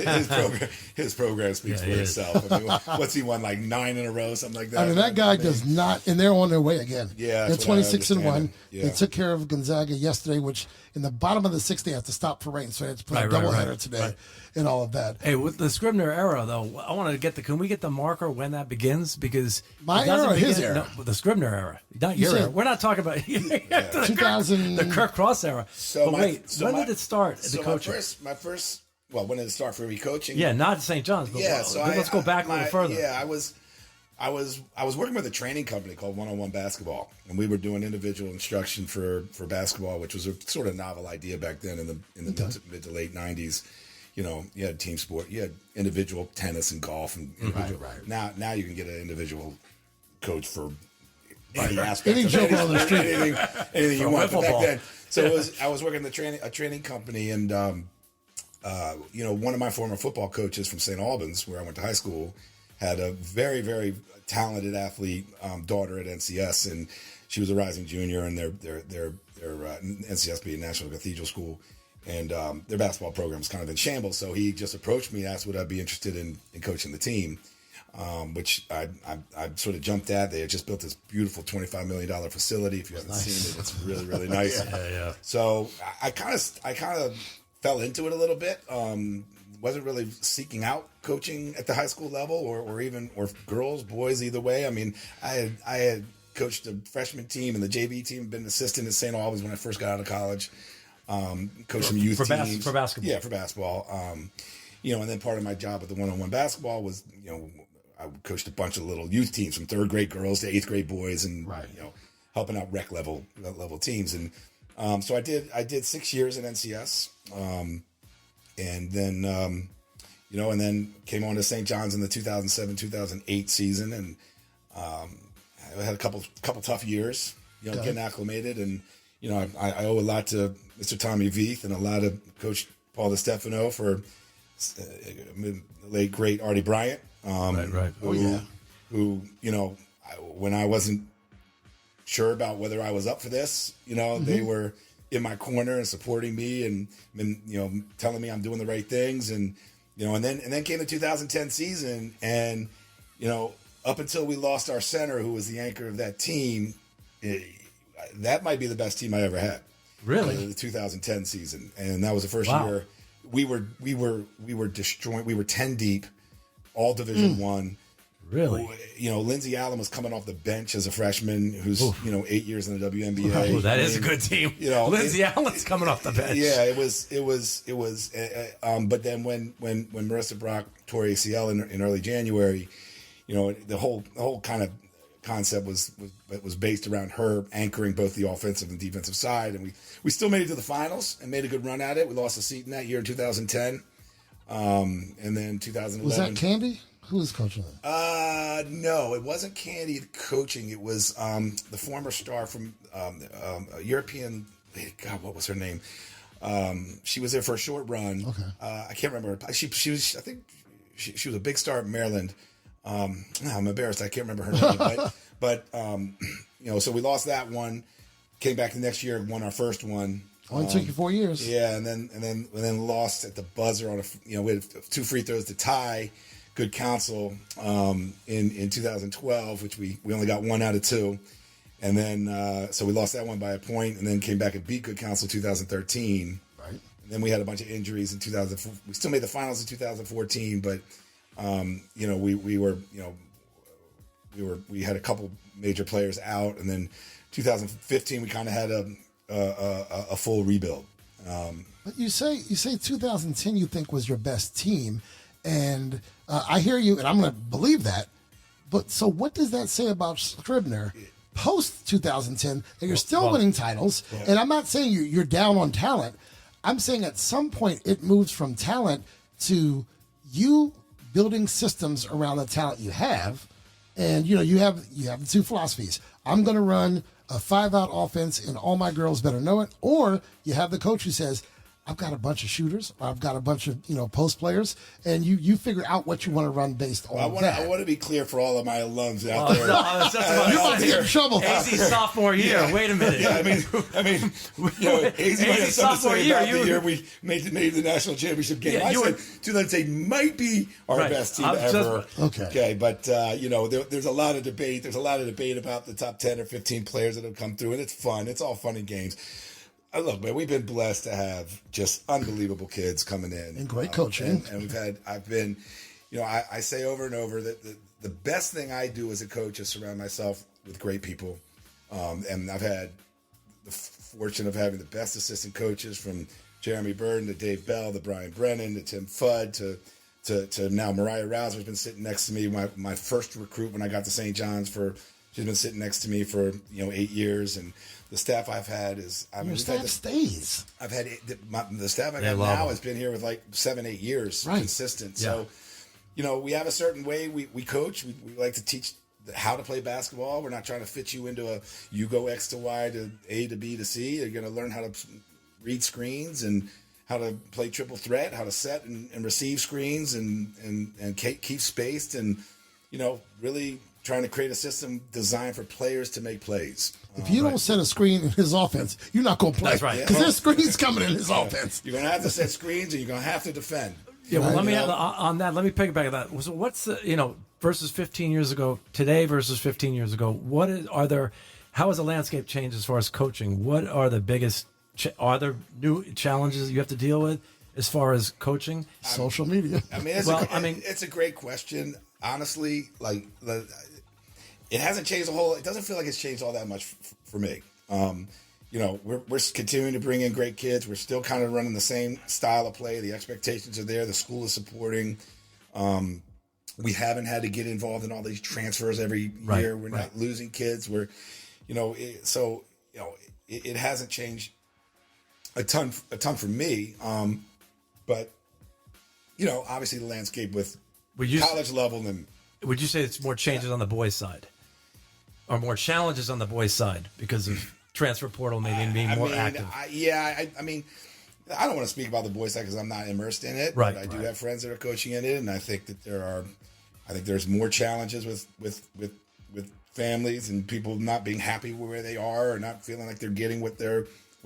[SPEAKER 2] His program speaks for itself. I mean, what's he won, like 9 in a row, something like that?
[SPEAKER 3] I mean, that guy does not, and they're on their way again.
[SPEAKER 2] Yeah,
[SPEAKER 3] they're 26-1.
[SPEAKER 2] Yeah.
[SPEAKER 3] They took care of Gonzaga yesterday, which in the bottom of the 6th they have to stop for rain, so they had to play a doubleheader today and all of that.
[SPEAKER 4] Hey, with the Scribner era, though, I want to can we get the marker when that begins? Because
[SPEAKER 3] my era or his era?
[SPEAKER 4] No, the Scribner era, not your era. We're not talking about
[SPEAKER 3] 2000.
[SPEAKER 4] The Kirk Cross era. When did it start? The coaching.
[SPEAKER 2] My first. Well, when did it start for me coaching?
[SPEAKER 4] Yeah, not St. John's. But let's go back a little further.
[SPEAKER 2] Yeah, I was working with a training company called 101 Basketball, and we were doing individual instruction for basketball, which was a sort of novel idea back then in the mid to late 90s. You had team sport, you had individual tennis and golf, and now you can get an individual coach for any aspect
[SPEAKER 3] of
[SPEAKER 2] anything you want. But back then, so I was working a training company, and one of my former football coaches from St. Albans, where I went to high school, had a very, very talented athlete daughter at NCS, and she was a rising junior, and their NCS being National Cathedral School, and their basketball program was kind of in shambles. So he just approached me, asked would I be interested in coaching the team. which I sort of jumped at. They had just built this beautiful $25 million facility. If you haven't seen it, it's really, really nice.
[SPEAKER 4] Yeah.
[SPEAKER 2] So I kind of fell into it a little bit. Wasn't really seeking out coaching at the high school level or girls, boys, either way. I mean, I had coached the freshman team and the JV team, been an assistant at St. Albans when I first got out of college. Coached some youth teams.
[SPEAKER 4] For basketball.
[SPEAKER 2] Yeah, for basketball. And then part of my job with the one-on-one basketball was, I coached a bunch of little youth teams from third grade girls to eighth grade boys and, helping out rec level teams. And so I did 6 years at NCS. And then, and then came on to St. John's in the 2007-2008 season. And I had a couple tough years, getting acclimated. And, I owe a lot to Mr. Tommy Veith and a lot of Coach Paul DiStefano for the late, great Artie Bryant.
[SPEAKER 4] Right.
[SPEAKER 2] Who, when I wasn't sure about whether I was up for this, they were in my corner and supporting me and telling me I'm doing the right things. And, and then came the 2010 season and, up until we lost our center, who was the anchor of that team, that might be the best team I ever had.
[SPEAKER 4] Really?
[SPEAKER 2] The 2010 season. And that was the first year we were destroying. We were 10 deep, all Division I.
[SPEAKER 4] Really?
[SPEAKER 2] Lindsey Allen was coming off the bench as a freshman who's, 8 years in the WNBA.
[SPEAKER 4] Oh, that is a good team. Lindsey Allen's coming off the bench.
[SPEAKER 2] Yeah, it was. But then when Marissa Brock tore ACL in early January, the whole kind of concept was based around her anchoring both the offensive and defensive side. And we still made it to the finals and made a good run at it. We lost a seat in that year in 2010. And then 2011.
[SPEAKER 3] Was that Candy? Who was coaching
[SPEAKER 2] that? No, it wasn't Candy coaching. It was the former star from European. God, what was her name? She was there for a short run. Okay. I can't remember. She was. I think she was a big star at Maryland. I'm embarrassed. I can't remember her name. but so we lost that one. Came back the next year, won our first one.
[SPEAKER 3] Only took you 4 years.
[SPEAKER 2] Yeah, and then lost at the buzzer on we had 2 free throws to tie. Good counsel in 2012, which we only got 1 out of 2, and then so we lost that one by a point, and then came back and beat good counsel 2013.
[SPEAKER 3] Right.
[SPEAKER 2] And then we had a bunch of injuries in 2004. We still made the finals in 2014, but we had a couple major players out, and then 2015 we kind of had a full rebuild.
[SPEAKER 3] But you say 2010 you think was your best team. And I hear you, and I'm going to believe that. But so what does that say about Scribner post 2010 that you're still winning titles? Yeah. And I'm not saying you're down on talent. I'm saying at some point it moves from talent to you building systems around the talent you have. And, you have the 2 philosophies. I'm going to run a 5-out offense and all my girls better know it. Or you have the coach who says, I've got a bunch of shooters. I've got a bunch of post players, and you figure out what you want to run based on that.
[SPEAKER 2] I want to be clear for all of my alums out there.
[SPEAKER 3] You might get in trouble.
[SPEAKER 4] AZ's sophomore year. Yeah. Wait a minute.
[SPEAKER 2] Yeah, I mean, AZ might have something to say about the year we made the national championship game. Yeah, I said 2010 might be our best team ever. Okay, but there's a lot of debate. There's a lot of debate about the top 10 or 15 players that have come through, and it's fun. It's all fun and games. Look, man, we've been blessed to have just unbelievable kids coming in.
[SPEAKER 3] And great coaching.
[SPEAKER 2] And I say over and over that the best thing I do as a coach is surround myself with great people. And I've had the fortune of having the best assistant coaches from Jeremy Burden to Dave Bell to Brian Brennan to Tim Fudd to now Mariah Rouser's been sitting next to me. My first recruit when I got to St. John's she's been sitting next to me for 8 years, and the staff I've had is
[SPEAKER 3] your staff stays.
[SPEAKER 2] I've had the staff I have now has been here with like 7-8 years consistent. Yeah. So, we have a certain way we coach. We like to teach how to play basketball. We're not trying to fit you into you go X to Y to A to B to C. You're going to learn how to read screens and how to play triple threat, how to set and receive screens and keep spaced and really trying to create a system designed for players to make plays.
[SPEAKER 3] If you don't set a screen in his offense, you're not going to play.
[SPEAKER 4] That's right.
[SPEAKER 3] Because there's screens coming in his offense.
[SPEAKER 2] You're going to have to set screens and you're going to have to defend.
[SPEAKER 4] Yeah, well, on that, let me piggyback on that. So what's versus 15 years ago, today versus 15 years ago, how has the landscape changed as far as coaching? What are the biggest, are there new challenges you have to deal with as far as coaching?
[SPEAKER 3] Social media.
[SPEAKER 2] I mean, it's a great question. Honestly, like, it hasn't changed it doesn't feel like it's changed all that much for me. We're continuing to bring in great kids. We're still kind of running the same style of play. The expectations are there. The school is supporting. We haven't had to get involved in all these transfers every year. We're not losing kids. It hasn't changed a ton for me. But obviously the landscape with college level.
[SPEAKER 4] Would you say it's more changes on the boys' side, or more challenges on the boys' side because of transfer portal maybe being more active?
[SPEAKER 2] I don't want to speak about the boys' side because I'm not immersed in it. But I do have friends that are coaching in it, and I think that there's more challenges with families and people not being happy where they are, or not feeling like they're getting what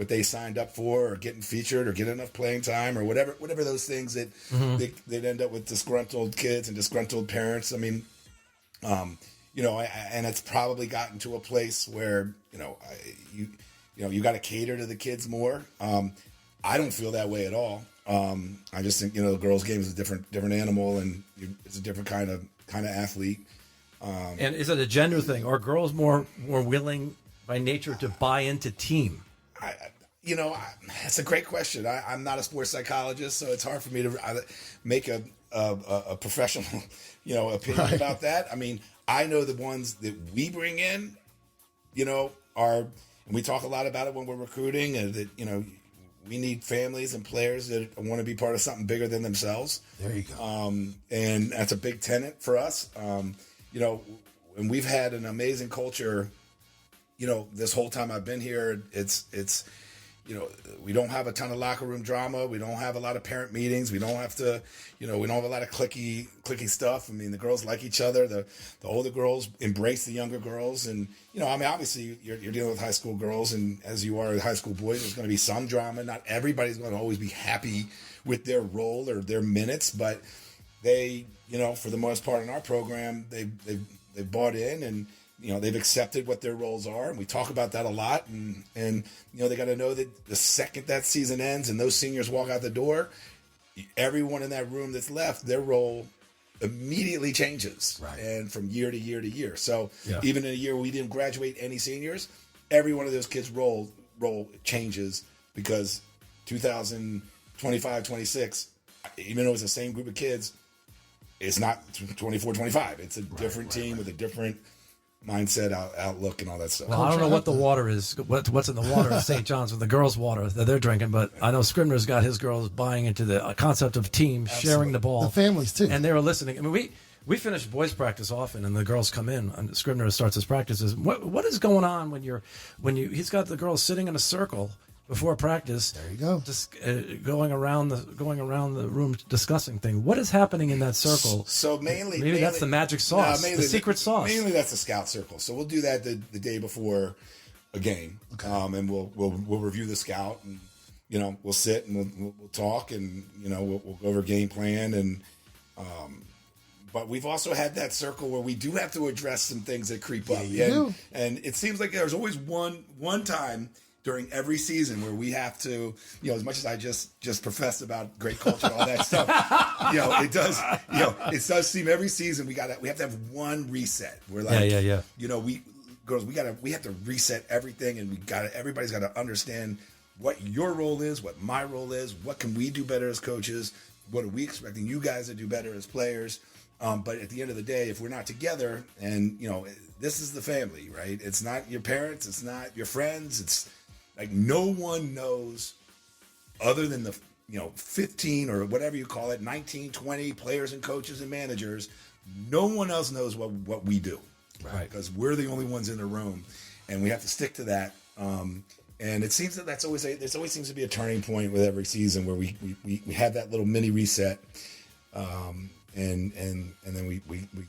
[SPEAKER 2] they signed up for, or getting featured, or getting enough playing time, or whatever those things that they'd end up with disgruntled kids and disgruntled parents. I mean, and it's probably gotten to a place where you got to cater to the kids more. I don't feel that way at all. I just think the girls' game is a different animal, and it's a different kind of athlete.
[SPEAKER 4] And is it a gender thing? Are girls more willing by nature to buy into team?
[SPEAKER 2] That's a great question. I'm not a sports psychologist, so it's hard for me to make a professional, opinion about that. I mean, I know the ones that we bring in, and we talk a lot about it when we're recruiting, and that, we need families and players that want to be part of something bigger than themselves.
[SPEAKER 3] There you go.
[SPEAKER 2] And that's a big tenet for us. And we've had an amazing culture, this whole time I've been here. It's we don't have a ton of locker room drama. We don't have a lot of parent meetings. We don't have to, we don't have a lot of clicky stuff. I mean, the girls like each other. The older girls embrace the younger girls. And, obviously you're dealing with high school girls, and as you are with high school boys, there's going to be some drama. Not everybody's going to always be happy with their role or their minutes, but they, for the most part in our program, they've bought in, and, they've accepted what their roles are, and we talk about that a lot. And they got to know that the second that season ends and those seniors walk out the door, everyone in that room that's left, their role immediately changes, and from year to year to year. So even in a year we didn't graduate any seniors, every one of those kids' role changes, because 2025, 26, even though it's the same group of kids, it's not 24, 25. It's a different team with a different mindset, outlook, and all that stuff.
[SPEAKER 4] Well, I don't know what the water is, what's in the water at St. John's with the girls' water that they're drinking, but I know Scribner's got his girls buying into the concept of team, sharing the ball.
[SPEAKER 3] The families, too.
[SPEAKER 4] And they were listening. I mean, we finish boys' practice often, and the girls come in, and Scribner starts his practices. What is going on when he's got the girls sitting in a circle before practice?
[SPEAKER 3] There you go.
[SPEAKER 4] Just going around the room discussing things. What is happening in that circle?
[SPEAKER 2] So mainly
[SPEAKER 4] that's the magic sauce, the secret sauce.
[SPEAKER 2] Mainly that's the scout circle. So we'll do that the day before a game, and we'll review the scout, and we'll sit and we'll talk, and we'll go over game plan, and but we've also had that circle where we do have to address some things that creep up. And it seems like there's always one time during every season where we have to, as much as I just professed about great culture and all that stuff, it does seem every season we have to have one reset. We're like, we have to reset everything, and everybody's got to understand what your role is, what my role is, what can we do better as coaches, what are we expecting you guys to do better as players. But at the end of the day, if we're not together, and this is the family, right? It's not your parents, it's not your friends, it's like no one knows other than the 15 or whatever you call it, 19, 20 players and coaches and managers. No one else knows what we do, right? Because we're the only ones in the room, and we have to stick to that. And it seems that there's always seems to be a turning point with every season where we have that little mini reset, and then we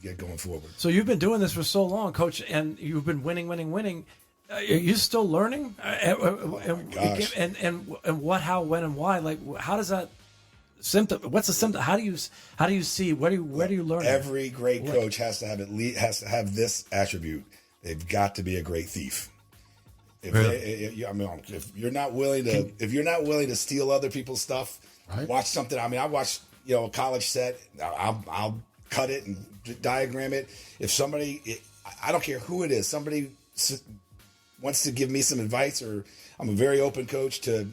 [SPEAKER 2] get going forward.
[SPEAKER 4] So you've been doing this for so long, Coach, and you've been winning. Are you still learning?
[SPEAKER 2] Oh my gosh.
[SPEAKER 4] And what, how, when, and why? Like, how does that symptom? What's the symptom? How do you see? Where do you learn?
[SPEAKER 2] Every great coach has to have this attribute. They've got to be a great thief. If you're not willing to steal other people's stuff, right. Watch something. I mean, I watched a college set. I'll cut it and diagram it. If somebody, I don't care who it is, somebody wants to give me some advice, or I'm a very open coach to,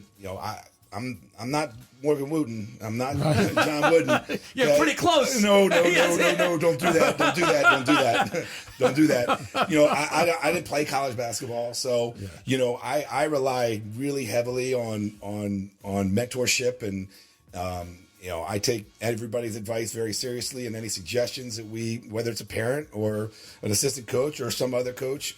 [SPEAKER 2] I'm not Morgan Wooten. I'm not John Wooden.
[SPEAKER 4] You're pretty close.
[SPEAKER 2] No. Don't do that. Don't do that. I didn't play college basketball, so I rely really heavily on mentorship, and I take everybody's advice very seriously, and any suggestions that whether it's a parent or an assistant coach or some other coach.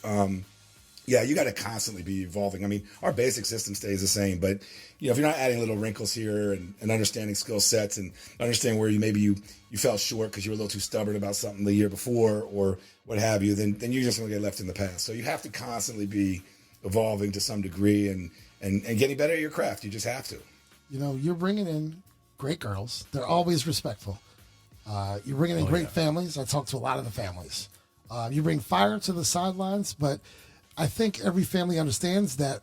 [SPEAKER 2] You got to constantly be evolving. I mean, our basic system stays the same, but if you're not adding little wrinkles here and understanding skill sets and understanding where you fell short because you were a little too stubborn about something the year before or what have you, then you're just going to get left in the past. So you have to constantly be evolving to some degree and getting better at your craft. You just have to. You're
[SPEAKER 3] bringing in great girls. They're always respectful. You're bringing in great families. I talk to a lot of the families. You bring fire to the sidelines, but I think every family understands that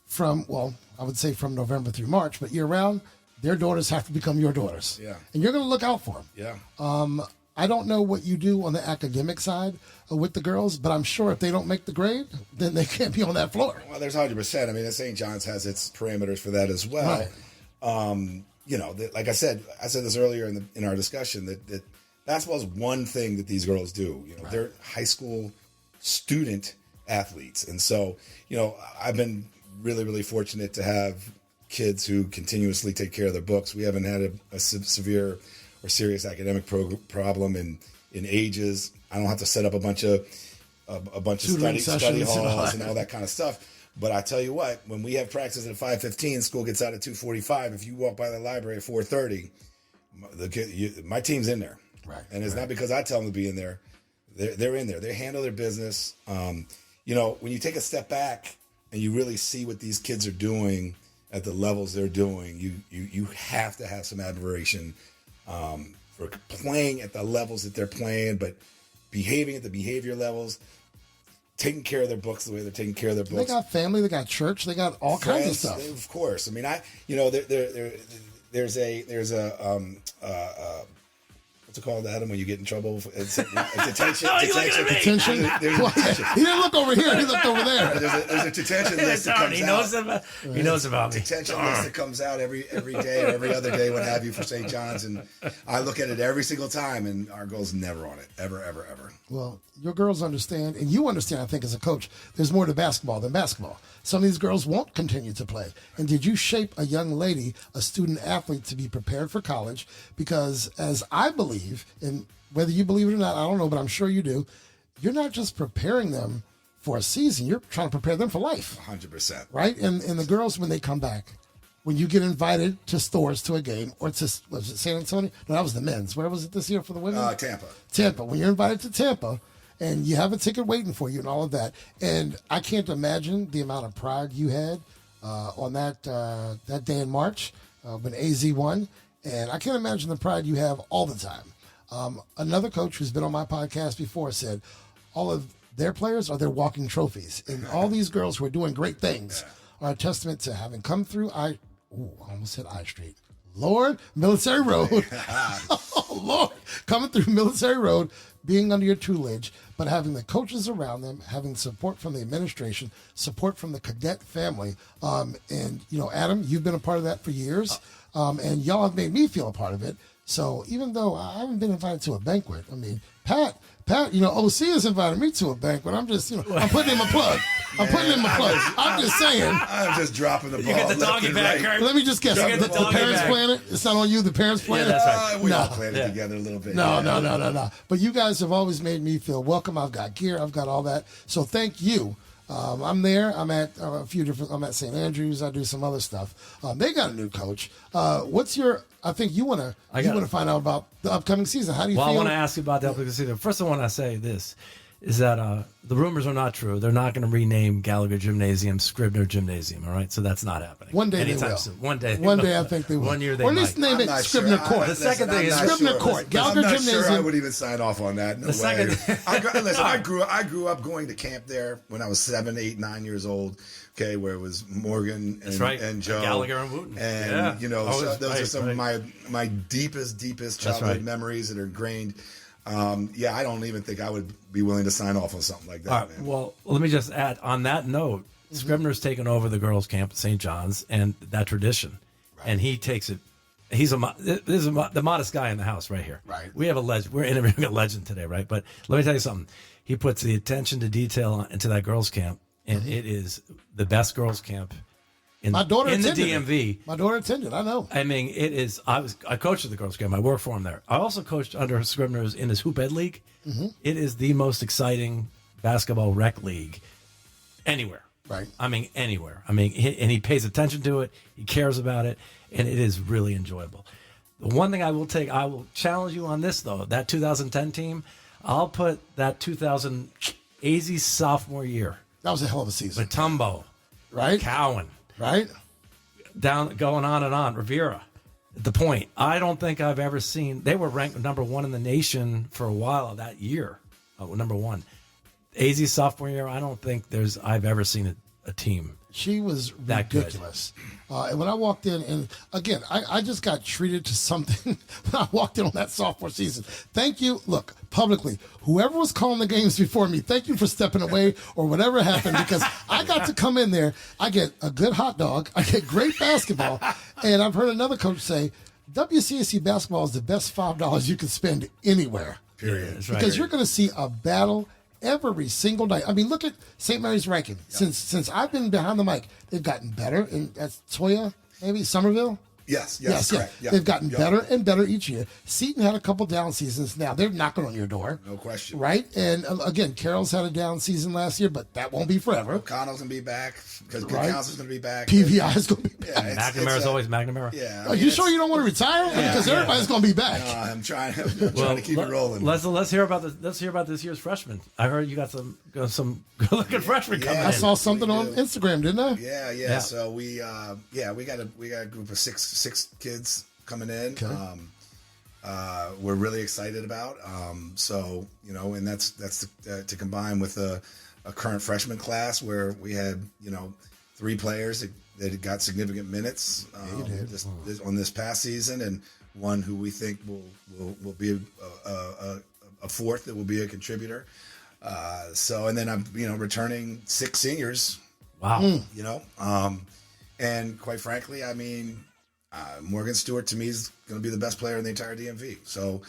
[SPEAKER 3] from November through March, but year round, their daughters have to become your daughters.
[SPEAKER 2] Yeah.
[SPEAKER 3] And you're going to look out for them.
[SPEAKER 2] Yeah.
[SPEAKER 3] I don't know what you do on the academic side with the girls, but I'm sure if they don't make the grade, then they can't be on that floor.
[SPEAKER 2] Well, there's 100%. I mean, St. John's has its parameters for that as well. Right. Like I said this earlier in our discussion, that basketball is one thing that these girls do. Right. They're high school student athletes. And so, I've been really, really fortunate to have kids who continuously take care of their books. We haven't had a severe or serious academic problem in ages. I don't have to set up a bunch of study halls and all that kind of stuff. But I tell you what, when we have practice at 5:15, school gets out at 2:45. If you walk by the library at 4:30, my team's in there.
[SPEAKER 3] Right.
[SPEAKER 2] And it's not because I tell them to be in there. They're in there. They handle their business. When you take a step back and you really see what these kids are doing at the levels they're doing, you have to have some admiration for playing at the levels that they're playing, but behaving at the behavior levels, taking care of their books the way they're taking care of their books.
[SPEAKER 3] They got family, they got church, they got all
[SPEAKER 2] friends,
[SPEAKER 3] kinds of stuff.
[SPEAKER 2] Of course. I mean, there's a what's it called, Adam, when you get in trouble? It's detention.
[SPEAKER 3] Detention? He didn't look over here. He looked over there.
[SPEAKER 2] There's a detention list that comes out.
[SPEAKER 4] He knows about me.
[SPEAKER 2] Detention list that comes out every day or every other day, what have you, for St. John's. And I look at it every single time, and our girl's never on it. Ever, ever, ever.
[SPEAKER 3] Well, your girls understand, and you understand, I think, as a coach, there's more to basketball than basketball. Some of these girls won't continue to play. And did you shape a young lady, a student athlete, to be prepared for college? Because as I believe, and whether you believe it or not, I don't know, but I'm sure you do, you're not just preparing them for a season, you're trying to prepare them for life.
[SPEAKER 2] 100%.
[SPEAKER 3] Right? And the girls, when they come back, when you get invited to stores to a game, or to, was it San Antonio? No, that was the men's. Where was it this year for the women? Tampa. When you're invited to Tampa, and you have a ticket waiting for you and all of that. And I can't imagine the amount of pride you had on that day in March when AZ won. And I can't imagine the pride you have all the time. Another coach who's been on my podcast before said all of their players are their walking trophies. And all these girls who are doing great things are a testament to having come through I almost said I Street. Lord, Military Road. Oh, Lord. Coming through Military Road, being under your tutelage, but having the coaches around them, having support from the administration, support from the cadet family. And, Adam, you've been a part of that for years, and y'all have made me feel a part of it. So even though I haven't been invited to a banquet, I mean, Pat, OC has invited me to a banquet. I'm just, I'm putting in my plug. I'm just saying.
[SPEAKER 2] I'm just dropping the ball.
[SPEAKER 4] You get the doggy back, Kurt.
[SPEAKER 3] Let me just guess. The parents plan it? It's not on you, the parents plan it?
[SPEAKER 4] That's right.
[SPEAKER 2] We all plan it together a little bit.
[SPEAKER 3] No. But you guys have always made me feel welcome. I've got gear. I've got all that. So thank you. I'm there. I'm at a few different. I'm at St. Andrews. I do some other stuff. They got a new coach. What's your? I think you want to find out about the upcoming season. How do you feel?
[SPEAKER 4] I want to ask you about the upcoming season. First, I want to say this: is that the rumors are not true. They're not going to rename Gallagher Gymnasium Scribner Gymnasium. All right, so that's not happening.
[SPEAKER 3] One day
[SPEAKER 4] anytime
[SPEAKER 3] they will.
[SPEAKER 4] soon. One day
[SPEAKER 3] I think they will.
[SPEAKER 4] 1 year they
[SPEAKER 3] or at least
[SPEAKER 4] might.
[SPEAKER 3] name it Scribner Court.
[SPEAKER 4] The second thing is
[SPEAKER 3] Scribner Court. Gallagher
[SPEAKER 2] I'm not
[SPEAKER 3] Gymnasium.
[SPEAKER 2] sure I would even sign off on that. No way. Listen, I grew up going to camp there when I was 7, 8, 9 years old. Okay, where it was Morgan and Joe,
[SPEAKER 4] Gallagher and Wooten,
[SPEAKER 2] and those are some of my deepest childhood memories that are ingrained. I don't even think I would be willing to sign off on something like that.
[SPEAKER 4] All right, well, let me just add on that note. Scribner's taken over the girls' camp at St. John's and that tradition, and he takes it. He's the modest guy in the house right here.
[SPEAKER 2] Right.
[SPEAKER 4] We have a legend. We're interviewing a legend today, right? But let me tell you something. He puts the attention to detail into that girls' camp, and it is the best girls' camp in the DMV.
[SPEAKER 3] My daughter attended. I know.
[SPEAKER 4] I mean, it is. I coached at the girls' camp. I worked for him there. I also coached under Scribner's in his hoop ed league. It is the most exciting basketball rec league anywhere.
[SPEAKER 3] Right.
[SPEAKER 4] I mean, anywhere. I mean, and he pays attention to it. He cares about it, and it is really enjoyable. The one thing I will challenge you on this though. That 2010 team, I'll put that 2000 AZ sophomore year.
[SPEAKER 3] That was a hell of a season.
[SPEAKER 4] Matumbo,
[SPEAKER 3] right?
[SPEAKER 4] Cowan,
[SPEAKER 3] right?
[SPEAKER 4] Down, going on and on. Rivera, at the point. I don't think I've ever seen. They were ranked number 1 in the nation for a while that year. Number 1. AZ sophomore year. I don't think I've ever seen a team.
[SPEAKER 3] She was ridiculous. And when I walked in, and again, I just got treated to something when I walked in on that sophomore season. Thank you. Look, publicly, whoever was calling the games before me, thank you for stepping away or whatever happened, because I got to come in there. I get a good hot dog. I get great basketball. And I've heard another coach say, WCAC basketball is the best $5 you can spend anywhere.
[SPEAKER 2] Period.
[SPEAKER 4] That's right.
[SPEAKER 3] Because you're going to see a battle every single night. I mean, look at St. Mary's ranking. Yep. Since I've been behind the mic, they've gotten better. And that's Toya, maybe Somerville.
[SPEAKER 2] Yes,
[SPEAKER 3] correct.
[SPEAKER 2] Yeah.
[SPEAKER 3] They've gotten better and better each year. Seton had a couple down seasons. Now they're knocking on your door.
[SPEAKER 2] No question.
[SPEAKER 3] Right? And again, Carroll's had a down season last year, but that won't be forever.
[SPEAKER 2] O'Connell's going to be back because Council's going to be back.
[SPEAKER 3] PVI is going to be back.
[SPEAKER 4] McNamara's always McNamara.
[SPEAKER 2] Yeah.
[SPEAKER 3] Are you sure you don't want to retire? Because everybody's going to be back.
[SPEAKER 2] No, I'm trying to keep it rolling.
[SPEAKER 4] Let's hear about this year's freshman. I heard you got some good-looking freshmen coming in.
[SPEAKER 3] I saw something on Instagram, didn't I?
[SPEAKER 2] Yeah. So we got a group of six kids coming in.
[SPEAKER 3] Okay.
[SPEAKER 2] We're really excited about. And that's to combine with a current freshman class where we had 3 players that got significant minutes on this past season, and one who we think will be a fourth that will be a contributor. And then I'm returning 6 seniors.
[SPEAKER 4] Wow.
[SPEAKER 2] And quite frankly, I mean, Morgan Stewart to me is going to be the best player in the entire DMV. So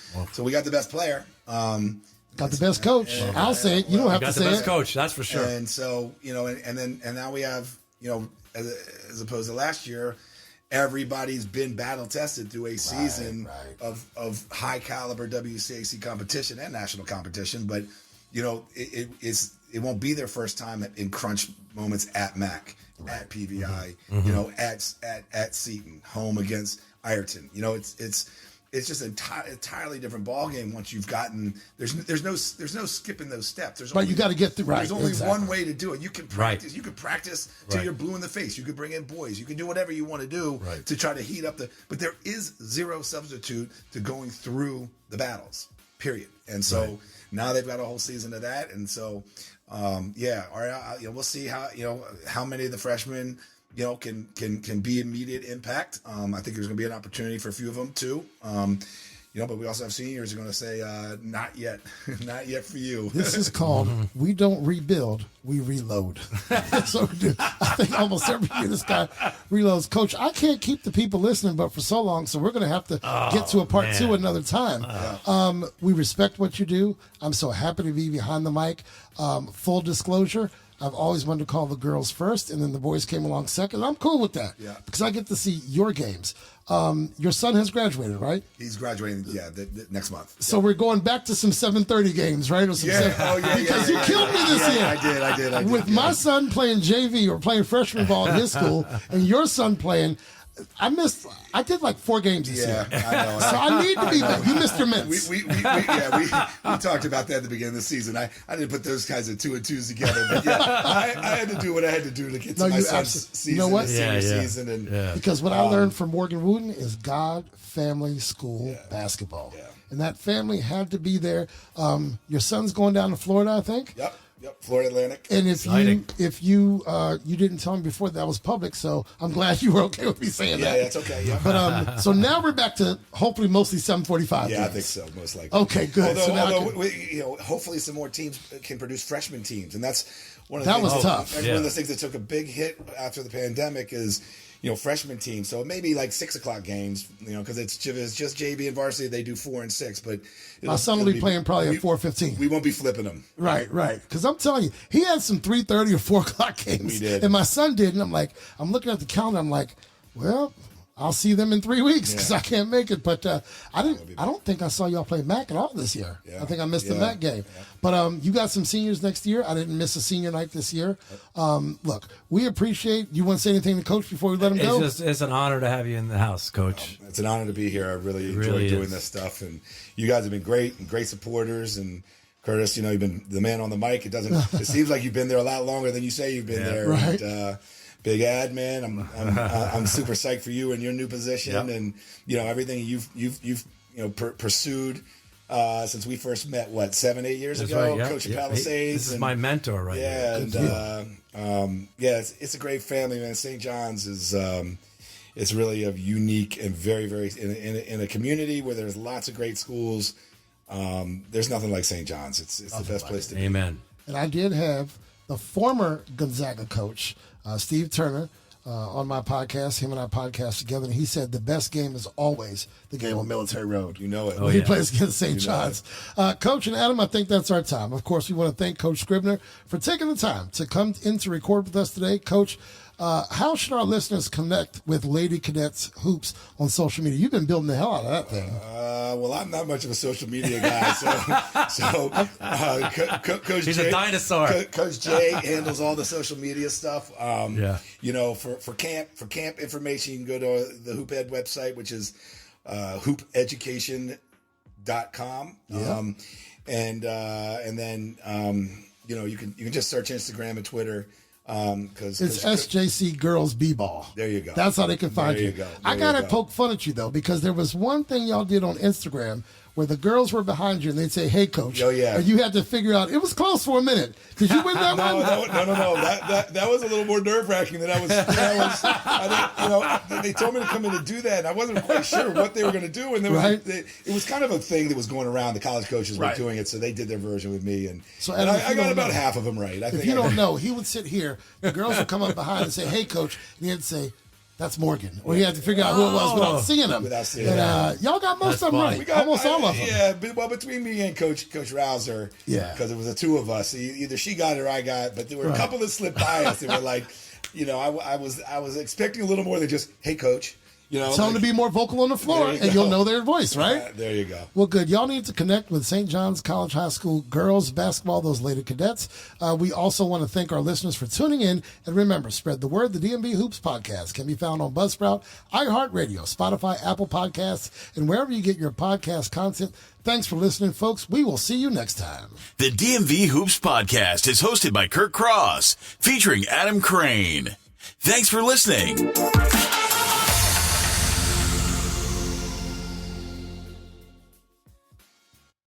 [SPEAKER 2] we got the best player.
[SPEAKER 3] Got the best coach. I'll say it. You don't have to say it.
[SPEAKER 4] Got the best coach. That's for sure.
[SPEAKER 2] And so and now we have as opposed to last year, everybody's been battle tested through a season of high caliber WCAC competition and national competition, but it won't be their first time in crunch moments at MAC, at PVI, at Seton, home against Ireton. It's just an entirely different ball game once you've gotten. There's no skipping those steps.
[SPEAKER 3] But you got to get through.
[SPEAKER 2] There's only one way to do it. You can practice. Right. You can practice till you're blue in the face. You can bring in boys. You can do whatever you want to do to try to heat up But there is zero substitute to going through the battles. Period. And so now they've got a whole season of that. And so, we'll see how many of the freshmen can be immediate impact. I think there's going to be an opportunity for a few of them too. But we also have seniors who are going to say, not yet, not yet for you.
[SPEAKER 3] This is called, we don't rebuild, we reload. So we do. I think almost every year this guy reloads. Coach, I can't keep the people listening, but for so long, so we're going to have to get to a part 2 another time. We respect what you do. I'm so happy to be behind the mic. Full disclosure, I've always wanted to call the girls first, and then the boys came along second. I'm cool with that because I get to see your games. Your son has graduated, right?
[SPEAKER 2] He's graduating, next month.
[SPEAKER 3] So we're going back to some 7:30 games, right? Or some because you killed me this year.
[SPEAKER 2] I did.
[SPEAKER 3] With my son playing JV or playing freshman ball at his school, and your son playing, I did like 4 games this year.
[SPEAKER 2] I know.
[SPEAKER 3] So I need to be back. You missed your minutes.
[SPEAKER 2] We talked about that at the beginning of the season. I didn't put those kinds of 2 and 2s together, but I had to do what I had to do to get to my son's season,
[SPEAKER 3] you know what?
[SPEAKER 2] senior season. And,
[SPEAKER 3] because what I learned from Morgan Wooten is God, family, school, basketball.
[SPEAKER 2] Yeah.
[SPEAKER 3] And that family had to be there. Your son's going down to Florida, I think.
[SPEAKER 2] Yep, Florida Atlantic.
[SPEAKER 3] And if you didn't tell me before that was public, so I'm glad you were okay with me saying that.
[SPEAKER 2] Yeah, it's okay. Yeah.
[SPEAKER 3] But so now we're back to hopefully mostly 7:45.
[SPEAKER 2] Yeah,
[SPEAKER 3] games.
[SPEAKER 2] I think so, most likely.
[SPEAKER 3] Okay, good.
[SPEAKER 2] Although hopefully some more teams can produce freshman teams, and that's one of the
[SPEAKER 3] that
[SPEAKER 2] things.
[SPEAKER 3] was tough.
[SPEAKER 2] One of the things that took a big hit after the pandemic is, freshman teams. So maybe like 6:00 games, because it's just JV and varsity. They do 4 and 6, but
[SPEAKER 3] my son will be playing probably at 4:15.
[SPEAKER 2] We won't be flipping them.
[SPEAKER 3] Right. Because I'm telling you, he had some 3:30 or 4 o'clock games.
[SPEAKER 2] We did.
[SPEAKER 3] And my son did. And I'm looking at the calendar. I'm like, well, I'll see them in 3 weeks because I can't make it. But I don't think I saw y'all play MAC at all this year. Yeah. I think I missed the MAC game. Yeah. But you got some seniors next year. I didn't miss a senior night this year. Look, we appreciate. You want to say anything to Coach before we let him go?
[SPEAKER 4] It's an honor to have you in the house, Coach.
[SPEAKER 2] It's an honor to be here. I really enjoy doing this stuff, and you guys have been great supporters. And Curtis, you've been the man on the mic. It seems like you've been there a lot longer than you say you've been there.
[SPEAKER 3] Right.
[SPEAKER 2] And, Big Ad, man, I'm super psyched for you and your new position, and everything you've pursued since we first met. 7-8 years ago,
[SPEAKER 4] right,
[SPEAKER 2] Coach Palisades.
[SPEAKER 4] This is my mentor, right?
[SPEAKER 2] Yeah, it's a great family, man. St. John's is it's really a unique and very, very in a community where there's lots of great schools. There's nothing like St. John's. It's the best place to be.
[SPEAKER 4] Amen.
[SPEAKER 3] And I did have the former Gonzaga coach, Steve Turner, on my podcast. Him and I podcast together, and he said the best game is always the game on Military Road.
[SPEAKER 2] You know it.
[SPEAKER 3] When he plays against St. John's. Coach and Adam, I think that's our time. Of course, we want to thank Coach Scribner for taking the time to come in to record with us today. Coach, how should our listeners connect with Lady Cadets Hoops on social media? You've been building the hell out of that thing.
[SPEAKER 2] Well, I'm not much of a social media guy, so Coach
[SPEAKER 4] He's
[SPEAKER 2] Jay,
[SPEAKER 4] a dinosaur.
[SPEAKER 2] Coach Jay handles all the social media stuff. For camp information, you can go to the Hoop Ed website, which is hoopeducation.com. And then you can just search Instagram and Twitter. Because
[SPEAKER 3] it's SJC Girls B-Ball.
[SPEAKER 2] There you go.
[SPEAKER 3] That's how they can find you. I gotta poke fun at you though, because there was one thing y'all did on Instagram where the girls were behind you and they'd say, "Hey, Coach," and you had to figure out. It was close for a minute. Did you win that one?
[SPEAKER 2] No. That was a little more nerve-wracking than I was. They told me to come in and do that, and I wasn't quite sure what they were going to do. And it was kind of a thing that was going around. The college coaches were doing it, so they did their version with me, and I got about half of them right.
[SPEAKER 3] If you don't know, he would sit here. The girls would come up behind and say, "Hey, Coach," and he had to say, "That's Morgan," or he had to figure out who it was without seeing them. Y'all got most of them right. Almost all of them.
[SPEAKER 2] Yeah, well, between me and Coach Rouser, because it was the two of us. Either she got it or I got it, but there were a couple that slipped by us. They were like, I was expecting a little more than just, "Hey, Coach."
[SPEAKER 3] Tell them to be more vocal on the floor, and you'll know their voice, right?
[SPEAKER 2] There you go.
[SPEAKER 3] Well, good. Y'all need to connect with St. John's College High School girls basketball, those Lady Cadets. We also want to thank our listeners for tuning in. And remember, spread the word. The DMV Hoops Podcast can be found on Buzzsprout, iHeartRadio, Spotify, Apple Podcasts, and wherever you get your podcast content. Thanks for listening, folks. We will see you next time.
[SPEAKER 1] The DMV Hoops Podcast is hosted by Kirk Cross, featuring Adam Crain. Thanks for listening.